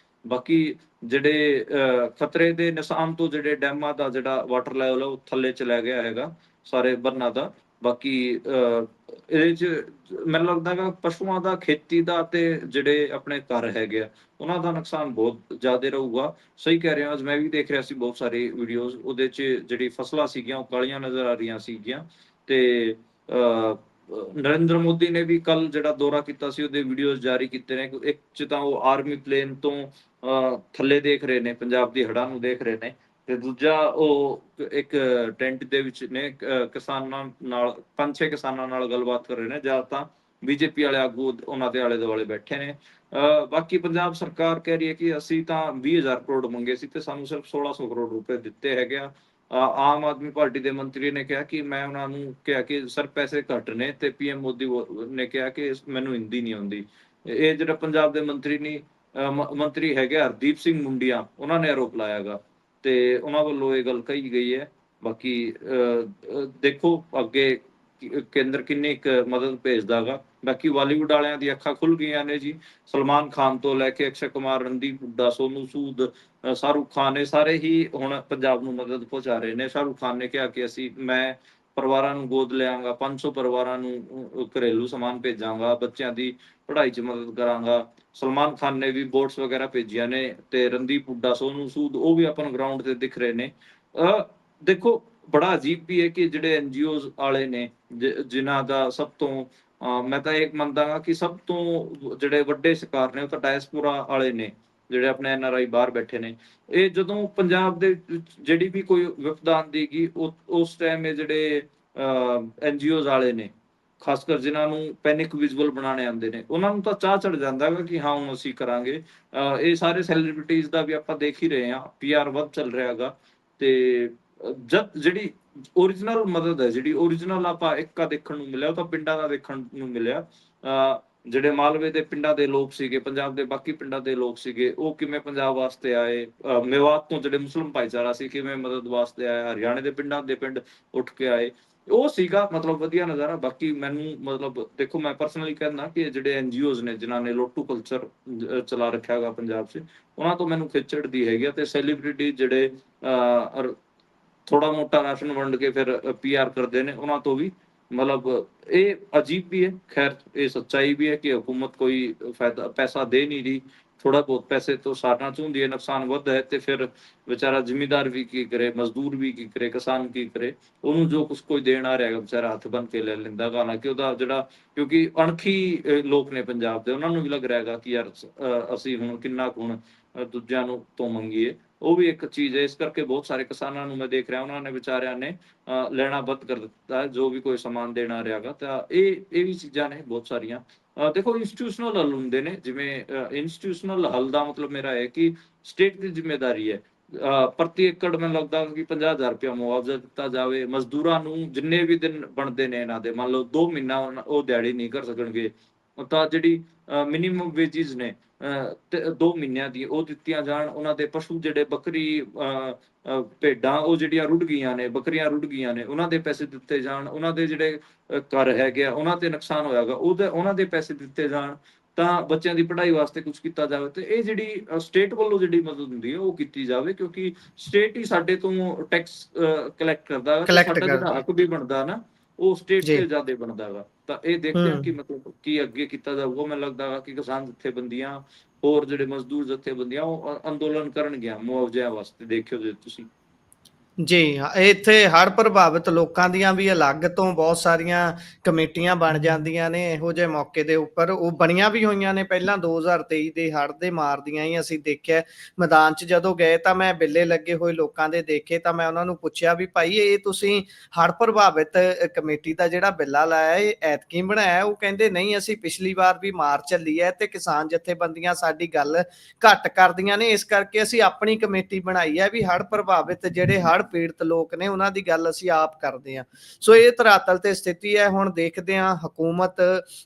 ਬਾਕੀ ਜਿਹੜੇ ਖਤਰੇ ਦੇ ਨਿਸ਼ਾਨ ਤੋਂ ਜਿਹੜੇ ਡੈਮਾਂ ਦਾ ਜਿਹੜਾ ਵਾਟਰ ਲੈਵਲ ਹੈ ਉਹ ਥੱਲੇ ਚਲਾ ਗਿਆ ਹੈਗਾ, ਸਾਰੇ ਬੰਨਾਂ ਦਾ। ਬਾਕੀ ਇਹਦੇ 'ਚ ਮੈਨੂੰ ਲੱਗਦਾ ਹੈਗਾ ਪਸ਼ੂਆਂ ਦਾ, ਖੇਤੀ ਦਾ, ਤੇ ਜਿਹੜੇ ਆਪਣੇ ਘਰ ਹੈਗੇ ਆ ਉਹਨਾਂ ਦਾ ਨੁਕਸਾਨ ਬਹੁਤ ਜ਼ਿਆਦਾ ਰਹੂਗਾ। ਸਹੀ ਕਹਿ ਰਹੇ ਹੋ, ਅੱਜ ਮੈਂ ਵੀ ਦੇਖ ਰਿਹਾ ਸੀ ਬਹੁਤ ਸਾਰੀ ਵੀਡੀਓਜ਼, ਉਹਦੇ 'ਚ ਜਿਹੜੀ ਫਸਲਾਂ ਸੀਗੀਆਂ ਉਹ ਕਾਲੀਆਂ ਨਜ਼ਰ ਆ ਰਹੀਆਂ ਸੀਗੀਆਂ। ਤੇ ਨਰਿੰਦਰ ਮੋਦੀ ਨੇ ਵੀ ਕੱਲ ਜਿਹੜਾ ਦੌਰਾ ਕੀਤਾ ਸੀ ਉਹਦੇ ਵੀਡੀਓਜ਼ ਜਾਰੀ ਕੀਤੇ ਨੇ। ਇੱਕ 'ਚ ਤਾਂ ਉਹ ਆਰਮੀ ਪਲੇਨ ਤੋਂ ਥੱਲੇ ਦੇਖ ਰਹੇ ਨੇ, ਪੰਜਾਬ ਦੀ ਹੜ੍ਹਾਂ ਨੂੰ ਦੇਖ ਰਹੇ ਨੇ, ਤੇ ਦੂਜਾ ਉਹ ਇੱਕ ਟੈਂਟ ਦੇ ਵਿੱਚ ਨੇ, ਕਿਸਾਨਾਂ ਨਾਲ 5-6 ਕਿਸਾਨਾਂ ਨਾਲ ਗੱਲਬਾਤ ਕਰ ਰਹੇ ਨੇ, ਜਾਂ ਤਾਂ ਬੀਜੇਪੀ ਵਾਲੇ ਆਗੂ ਉਹਨਾਂ ਦੇ ਆਲੇ ਦੁਆਲੇ ਬੈਠੇ ਨੇ। ਬਾਕੀ ਪੰਜਾਬ ਸਰਕਾਰ ਕਹਿ ਰਹੀ ਹੈ ਕਿ ਅਸੀਂ ਤਾਂ 20,000 ਕਰੋੜ ਮੰਗੇ ਸੀ ਤੇ ਸਾਨੂੰ ਸਿਰਫ 1600 ਕਰੋੜ ਰੁਪਏ ਦਿੱਤੇ ਹੈਗੇ ਆ। ਆਮ ਆਦਮੀ ਪਾਰਟੀ ਦੇ ਮੰਤਰੀ ਨੇ ਕਿਹਾ ਕਿ ਮੈਂ ਉਹਨਾਂ ਨੂੰ ਕਿਹਾ ਕਿ ਸਰ ਪੈਸੇ ਘੱਟ ਨੇ, ਤੇ ਪੀਐਮ ਮੋਦੀ ਨੇ ਕਿਹਾ ਕਿ ਮੈਨੂੰ ਹਿੰਦੀ ਨਹੀਂ ਆਉਂਦੀ। ਇਹ ਜਿਹੜਾ ਪੰਜਾਬ ਦੇ ਮੰਤਰੀ ਹੈਗੇ ਹਰਦੀਪ ਸਿੰਘ ਮੁੰਡੀਆਂ, ਉਹਨਾਂ ਨੇ ਆਰੋਪ ਲਾਇਆ ਗਾ, ਤੇ ਉਹਨਾਂ ਵੱਲੋਂ ਇਹ ਗੱਲ ਕਹੀ ਗਈ ਹੈ। ਬਾਕੀ ਦੇਖੋ ਅੱਗੇ ਕੇਂਦਰ ਕਿੰਨੀ ਕੁ ਮਦਦ ਭੇਜਦਾ ਗਾ। ਬਾਕੀ ਬਾਲੀਵੁੱਡ ਵਾਲਿਆਂ ਦੀ ਅੱਖਾਂ ਖੁੱਲ ਗਈਆਂ ਨੇ ਜੀ। ਸਲਮਾਨ ਖਾਨ ਤੋਂ ਲੈ ਕੇ ਅਕਸ਼ੇ ਕੁਮਾਰ, ਰਣਦੀਪ ਹੁੱਡਾ, ਸੋਨੂ ਸੂਦ, ਸ਼ਾਹਰੁਖ ਖਾਨ, ਇਹ ਸਾਰੇ ਹੀ ਹੁਣ ਪੰਜਾਬ ਨੂੰ ਮਦਦ ਪਹੁੰਚਾ ਰਹੇ ਨੇ। ਸ਼ਾਹਰੁਖ ਖਾਨ ਨੇ ਕਿਹਾ ਕਿ ਮੈਂ ਪਰਿਵਾਰਾਂ ਨੂੰ ਗੋਦ ਲਿਆਂਗਾ, 500 ਪਰਿਵਾਰਾਂ ਨੂੰ ਘਰੇਲੂ ਸਮਾਨ ਭੇਜਾਂਗਾ, ਬੱਚਿਆਂ ਦੀ ਪੜ੍ਹਾਈ 'ਚ ਮਦਦ ਕਰਾਂਗਾ। ਸਲਮਾਨ ਖਾਨ ਨੇ ਵੀ ਬੋਟਸ ਵਗੈਰਾ ਭੇਜੀਆਂ ਨੇ, ਤੇ ਰਣਦੀਪ ਹੁੱਡਾ, ਸੋਨੂ ਸੂਦ, ਉਹ ਵੀ ਆਪਾਂ ਨੂੰ ਗਰਾਊਂਡ ਤੇ ਦਿਖ ਰਹੇ ਨੇ। ਦੇਖੋ ਬੜਾ ਅਜੀਬ ਵੀ ਹੈ ਕਿ ਜਿਹੜੇ ਐਨਜੀਓਜ਼ ਵਾਲੇ ਨੇ, ਜਿਨ੍ਹਾਂ ਦਾ ਸਭ ਤੋਂ ਮੈਂ ਤਾਂ ਇਹ ਮੰਨਦਾ ਹਾਂ ਕਿ ਸਭ ਤੋਂ ਜਿਹੜੇ ਵੱਡੇ ਸ਼ਿਕਾਰ ਨੇ ਉਹ ਤਾਂ ਡਾਇਸਪੋਰਾ ਵਾਲੇ ਨੇ, ਜਿਹੜੇ ਆਪਣੇ ਐਨਆਰਆਈ ਬਾਹਰ ਬੈਠੇ ਨੇ। ਇਹ ਜਦੋਂ ਪੰਜਾਬ ਦੇ ਵਿੱਚ ਜਿਹੜੀ ਵੀ ਕੋਈ ਵਿਪਦਾ ਆਉਂਦੀ ਗੀ, ਉਸ ਟਾਈਮ ਇਹ ਜਿਹੜੇ ਐਨਜੀਓਜ਼ ਵਾਲੇ ਨੇ, ਖਾਸ ਕਰ ਜਿਨ੍ਹਾਂ ਨੂੰ ਪੈਨਿਕ ਵਿਜ਼ੂਅਲ ਬਣਾਉਣੇ ਆਉਂਦੇ ਨੇ, ਉਹਨਾਂ ਨੂੰ ਤਾਂ ਚਾਹ ਚੜ ਜਾਂਦਾ ਹੈਗਾ ਕਿ ਹਾਂ ਹੁਣ ਅਸੀਂ ਕਰਾਂਗੇ। ਇਹ ਸਾਰੇ ਸੈਲੀਬ੍ਰਿਟੀਜ਼ ਦਾ ਵੀ ਆਪਾਂ ਦੇਖ ਹੀ ਰਹੇ ਹਾਂ, ਪੀਆਰ ਵੱਧ ਚੱਲ ਰਿਹਾ ਹੈਗਾ। ਤੇ ਜਦ ਜਿਹੜੀ ਓਰੀਜਨਲ ਮਦਦ ਹੈ, ਜਿਹੜੀ ਓਰੀਜਨਲ ਆਪਾਂ ਇੱਕਾ ਦੇਖਣ ਨੂੰ ਮਿਲਿਆ, ਉਹ ਤਾਂ ਪਿੰਡਾਂ ਦਾ ਦੇਖਣ ਨੂੰ ਮਿਲਿਆ। ਜਿਹੜੇ ਮਾਲਵੇ ਦੇ ਪਿੰਡਾਂ ਦੇ ਲੋਕ ਸੀਗੇ, ਪੰਜਾਬ ਦੇ ਬਾਕੀ ਪਿੰਡਾਂ ਦੇ ਲੋਕ ਸੀਗੇ, ਉਹ ਕਿਵੇਂ ਪੰਜਾਬ ਵਾਸਤੇ ਆਏ। ਮੇਵਾਤ ਤੋਂ ਜਿਹੜੇ ਮੁਸਲਿਮ ਭਾਈਚਾਰਾ ਸੀ ਕਿਵੇਂ ਮਦਦ ਵਾਸਤੇ ਆਇਆ, ਹਰਿਆਣੇ ਦੇ ਪਿੰਡਾਂ ਦੇ ਪਿੰਡ ਉੱਠ ਕੇ ਆਏ। ਉਹ ਸੀਗਾ ਮਤਲਬ ਵਧੀਆ ਨਜ਼ਾਰਾ। ਬਾਕੀ ਮੈਨੂੰ ਮਤਲਬ ਦੇਖੋ, ਮੈਂ ਪਰਸਨਲੀ ਕਹਿੰਦਾ ਕਿ ਜਿਹੜੇ ਐਨਜੀਓਜ਼ ਨੇ ਜਿਨ੍ਹਾਂ ਨੇ ਲੋਟੂ ਕਲਚਰ ਚਲਾ ਰੱਖਿਆ ਹੈਗਾ ਪੰਜਾਬ 'ਚ, ਉਹਨਾਂ ਤੋਂ ਮੈਨੂੰ ਖਿੱਚ ਚੜ੍ਹਦੀ ਹੈਗੀ ਆ। ਤੇ ਸੈਲੀਬ੍ਰਿਟੀ ਜਿਹੜੇ ਥੋੜਾ ਮੋਟਾ ਰਾਸ਼ਨ ਵੰਡ ਕੇ ਫਿਰ ਪੀਆਰ ਕਰਦੇ ਨੇ, ਉਹਨਾਂ ਤੋਂ ਵੀ ਮਤਲਬ ਇਹ ਅਜੀਬ ਵੀ ਹੈ। ਖੈਰ ਇਹ ਸੱਚਾਈ ਵੀ ਹੈ ਕਿ ਹਕੂਮਤ ਕੋਈ ਪੈਸਾ ਦੇ ਨਹੀਂ ਰਹੀ, ਥੋੜਾ ਬਹੁਤ ਪੈਸੇ ਤੋਂ ਸਾੜਨਾ ਚਾਹੁੰਦੀ ਹੈ, ਨੁਕਸਾਨ ਵੱਧ ਹੈ, ਤੇ ਫਿਰ ਵਿਚਾਰਾ ਜ਼ਿਮੀਂਦਾਰ ਵੀ ਕੀ ਕਰੇ, ਮਜ਼ਦੂਰ ਵੀ ਕੀ ਕਰੇ, ਕਿਸਾਨ ਕੀ ਕਰੇ। ਉਹਨੂੰ ਜੋ ਕੁਛ ਕੋਈ ਦੇਣ ਆ ਰਿਹਾ ਹੈਗਾ ਵਿਚਾਰਾ ਹੱਥ ਬੰਨ ਕੇ ਲੈ ਲੈਂਦਾ। ਹਾਲਾਂਕਿ ਉਹਦਾ ਜਿਹੜਾ, ਕਿਉਂਕਿ ਅਣਖੀ ਲੋਕ ਨੇ ਪੰਜਾਬ ਦੇ, ਉਹਨਾਂ ਨੂੰ ਵੀ ਲੱਗ ਰਿਹਾ ਹੈਗਾ ਕਿ ਯਾਰ ਅਸੀਂ ਹੁਣ ਕਿੰਨਾ ਕੁ ਹੁਣ ਦੂਜਿਆਂ ਨੂੰ ਤੋਂ ਮੰਗੀਏ। ਉਹ ਵੀ ਇੱਕ ਚੀਜ਼ ਹੈ। ਇਸ ਕਰਕੇ ਬਹੁਤ ਸਾਰੇ ਕਿਸਾਨਾਂ ਨੂੰ ਮੈਂ ਦੇਖ ਰਿਹਾ, ਉਹਨਾਂ ਨੇ ਵਿਚਾਰਿਆਂ ਨੇ ਲੈਣਾ ਬੰਦ ਕਰ ਦਿੱਤਾ ਹੈ, ਜੋ ਵੀ ਕੋਈ ਸਮਾਨ ਦੇਣ ਆ ਰਿਹਾ ਹੈਗਾ। ਤਾਂ ਇਹ ਵੀ ਚੀਜ਼ਾਂ ਨੇ ਬਹੁਤ ਸਾਰੀਆਂ। ਦੇਖੋ ਇੰਸਟੀਟਿਊਸ਼ਨਲ ਹੱਲ ਹੁੰਦੇ ਨੇ, ਜਿਵੇਂ ਇੰਸਟੀਟਿਊਸ਼ਨਲ ਹੱਲ ਦਾ ਮਤਲਬ ਮੇਰਾ ਹੈ ਕਿ ਸਟੇਟ ਦੀ ਜ਼ਿੰਮੇਵਾਰੀ ਹੈ ਪ੍ਰਤੀ ਏਕੜ ਮੈਨੂੰ ਲੱਗਦਾ ਕਿ 50,000 ਰੁਪਇਆ ਮੁਆਵਜ਼ਾ ਦਿੱਤਾ ਜਾਵੇ। ਮਜ਼ਦੂਰਾਂ ਨੂੰ ਜਿੰਨੇ ਵੀ ਦਿਨ ਬਣਦੇ ਨੇ ਇਹਨਾਂ ਦੇ, ਮੰਨ ਲਓ 2 ਮਹੀਨਾ ਉਹ ਦਿਹਾੜੀ ਨਹੀਂ ਕਰ ਸਕਣਗੇ, ਤਾਂ ਜਿਹੜੀ ਮਿਨੀਮਮ ਵੇਜਿਸ ਨੇ 2 ਮਹੀਨਿਆਂ ਦੀ ਉਹ ਦਿੱਤੀਆਂ ਜਾਣ। ਉਹਨਾਂ ਦੇ ਪਸ਼ੂ ਜਿਹੜੇ ਬੱਕਰੀ ਭੇਡਾਂ ਉਹ ਜਿਹੜੀਆਂ ਰੁੜ ਗਈਆਂ ਨੇ, ਬੱਕਰੀਆਂ ਰੁੜ ਗਈਆਂ ਨੇ, ਉਹਨਾਂ ਦੇ ਪੈਸੇ ਦਿੱਤੇ ਜਾਣ। ਉਹਨਾਂ ਦੇ ਜਿਹੜੇ ਘਰ ਹੈਗੇ ਆ ਉਹਨਾਂ ਤੇ ਨੁਕਸਾਨ ਹੋਇਆਗਾ ਉਹਨਾਂ ਦੇ ਪੈਸੇ ਦਿੱਤੇ ਜਾਣ। ਤਾਂ ਬੱਚਿਆਂ ਦੀ ਪੜ੍ਹਾਈ ਵਾਸਤੇ ਕੁਝ ਕੀਤਾ ਜਾਵੇ। ਤੇ ਇਹ ਜਿਹੜੀ ਸਟੇਟ ਵੱਲੋਂ ਜਿਹੜੀ ਮਦਦ ਹੁੰਦੀ ਹੈ ਉਹ ਕੀਤੀ ਜਾਵੇ, ਕਿਉਂਕਿ ਸਟੇਟ ਹੀ ਸਾਡੇ ਤੋਂ ਟੈਕਸ ਕਲੈਕਟ ਕਰਦਾ ਹੈ, ਤੇ ਕਲੈਕਟ ਸਾਡਾ ਜਿਹੜਾ ਕਰਦੀ ਹੱਕ ਵੀ ਬਣਦਾ ਨਾ ਉਹ ਸਟੇਟ ਜੀ। ਤੇ ਜ਼ਿਆਦਾ ਬਣਦਾ ਹੈਗਾ। ਤਾਂ ਇਹ ਦੇਖਦੇ ਹਾਂ ਕਿ ਹੂੰ। ਮਤਲਬ ਕੀ ਅੱਗੇ ਕੀਤਾ ਜਾਊਗਾ। ਮੈਨੂੰ ਲੱਗਦਾ ਵਾ ਕਿ ਕਿਸਾਨ ਜਥੇਬੰਦੀਆਂ, ਹੋਰ ਜਿਹੜੇ ਮਜ਼ਦੂਰ ਜਥੇਬੰਦੀਆਂ ਉਹ ਅੰਦੋਲਨ ਕਰਨਗੀਆਂ ਮੁਆਵਜ਼ਿਆਂ ਵਾਸਤੇ। ਦੇਖਿਓ ਜੇ ਤੁਸੀਂ। ਜੀ ਹਾਂ, ਇੱਥੇ ਹੜ੍ਹ ਪ੍ਰਭਾਵਿਤ ਲੋਕਾਂ ਦੀਆਂ ਵੀ ਅਲੱਗ ਤੋਂ ਬਹੁਤ ਸਾਰੀਆਂ ਕਮੇਟੀਆਂ ਬਣ ਜਾਂਦੀਆਂ ਨੇ ਇਹੋ ਜਿਹੇ ਮੌਕੇ ਦੇ ਉੱਪਰ। ਉਹ ਬਣੀਆਂ ਵੀ ਹੋਈਆਂ ਨੇ ਪਹਿਲਾਂ 2023 ਦੇ ਹੜ੍ਹ ਦੇ ਮਾਰ ਦੀਆਂ ਹੀ ਅਸੀਂ ਦੇਖਿਆ। ਮੈਦਾਨ 'ਚ ਜਦੋਂ ਗਏ ਤਾਂ ਮੈਂ ਬਿੱਲੇ ਲੱਗੇ ਹੋਏ ਲੋਕਾਂ ਦੇ ਦੇਖੇ, ਤਾਂ ਮੈਂ ਉਹਨਾਂ ਨੂੰ ਪੁੱਛਿਆ ਵੀ ਭਾਈ ਇਹ ਤੁਸੀਂ ਹੜ੍ਹ ਪ੍ਰਭਾਵਿਤ ਕਮੇਟੀ ਦਾ ਜਿਹੜਾ ਬਿੱਲਾ ਲਾਇਆ ਇਹ ਐਤਕੀ ਬਣਾਇਆ? ਉਹ ਕਹਿੰਦੇ ਨਹੀਂ, ਅਸੀਂ ਪਿਛਲੀ ਵਾਰ ਵੀ ਮਾਰ ਝੱਲੀ ਹੈ ਤੇ ਕਿਸਾਨ ਜਥੇਬੰਦੀਆਂ ਸਾਡੀ ਗੱਲ ਘੱਟ ਕਰਦੀਆਂ ਨੇ, ਇਸ ਕਰਕੇ ਅਸੀਂ ਆਪਣੀ ਕਮੇਟੀ ਬਣਾਈ ਹੈ ਵੀ ਹੜ੍ਹ ਪ੍ਰਭਾਵਿਤ ਜਿਹੜੇ ਹੜ੍ਹ ਪੀੜਤ ਲੋਕ ਨੇ ਉਹਨਾਂ ਦੀ ਗੱਲ ਅਸੀਂ ਆਪ ਕਰਦੇ ਹਾਂ। ਸੋ ਇਹ ਧਰਾਤਲ ਤੇ ਸਥਿਤੀ ਹੈ। ਹੁਣ ਦੇਖਦੇ ਹਾਂ ਹਕੂਮਤ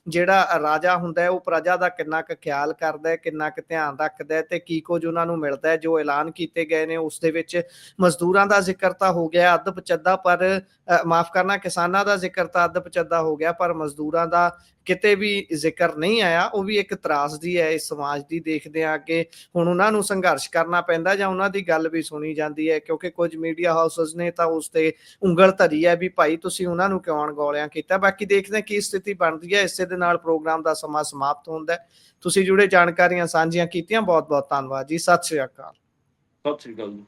ਜਿਹੜਾ ਰਾਜਾ ਹੁੰਦਾ ਹੈ ਉਹ ਪ੍ਰਜਾ ਦਾ ਕਿੰਨਾ ਕੁ ਖਿਆਲ ਕਰਦਾ ਹੈ, ਕਿੰਨਾ ਕੁ ਧਿਆਨ ਰੱਖਦਾ ਹੈ ਤੇ ਕੀ ਕੁਝ ਉਹਨਾਂ ਨੂੰ ਮਿਲਦਾ ਹੈ। ਜੋ ਐਲਾਨ ਕੀਤੇ ਗਏ ਨੇ ਉਸ ਦੇ ਵਿੱਚ ਮਜ਼ਦੂਰਾਂ ਦਾ ਜ਼ਿਕਰ ਤਾਂ ਹੋ ਗਿਆ ਅੱਧ ਪਚੱਦਾ, ਪਰ ਮਾਫ ਕਰਨਾ, ਕਿਸਾਨਾਂ ਦਾ ਜ਼ਿਕਰ ਤਾਂ ਅੱਧ ਪਚੱਦਾ ਹੋ ਗਿਆ, ਪਰ ਮਜ਼ਦੂਰਾਂ ਦਾ ਕਿਤੇ ਵੀ ਜ਼ਿਕਰ ਨਹੀਂ ਆਇਆ। ਉਹ ਵੀ ਇੱਕ ਤਰਾਸਦੀ ਹੈ ਇਸ ਸਮਾਜ ਦੀ। ਦੇਖਦੇ ਹਾਂ ਕਿ ਹੁਣ ਉਹਨਾਂ ਨੂੰ ਸੰਘਰਸ਼ ਕਰਨਾ ਪੈਂਦਾ ਜਾਂ ਉਹਨਾਂ ਦੀ ਗੱਲ ਵੀ ਸੁਣੀ ਜਾਂਦੀ ਹੈ, ਕਿਉਂਕਿ ਕੁਝ ਮੀਡੀਆ ਹਾਊਸਸ ਨੇ ਤਾਂ ਉਸ ਤੇ ਉਂਗਲ ਧਰੀ ਹੈ ਵੀ ਭਾਈ ਤੁਸੀਂ ਉਹਨਾਂ ਨੂੰ ਕਿਉਂ ਅਣਗੌਲਿਆਂ ਕੀਤਾ। ਬਾਕੀ ਦੇਖਦੇ ਹਾਂ ਕੀ ਸਥਿਤੀ ਬਣਦੀ ਹੈ। ਇਸੇ ਦੇ ਨਾਲ ਪ੍ਰੋਗਰਾਮ ਦਾ ਸਮਾਂ ਸਮਾਪਤ ਹੁੰਦਾ ਹੈ। ਤੁਸੀਂ ਜੁੜੇ ਜਾਣਕਾਰੀਆਂ ਸਾਂਝੀਆਂ ਕੀਤੀਆਂ, ਬਹੁਤ ਬਹੁਤ ਧੰਨਵਾਦ ਜੀ। ਸਤਿ ਸ਼੍ਰੀ ਅਕਾਲ। ਸਤਿ ਸ੍ਰੀ ਅਕਾਲ ਜੀ।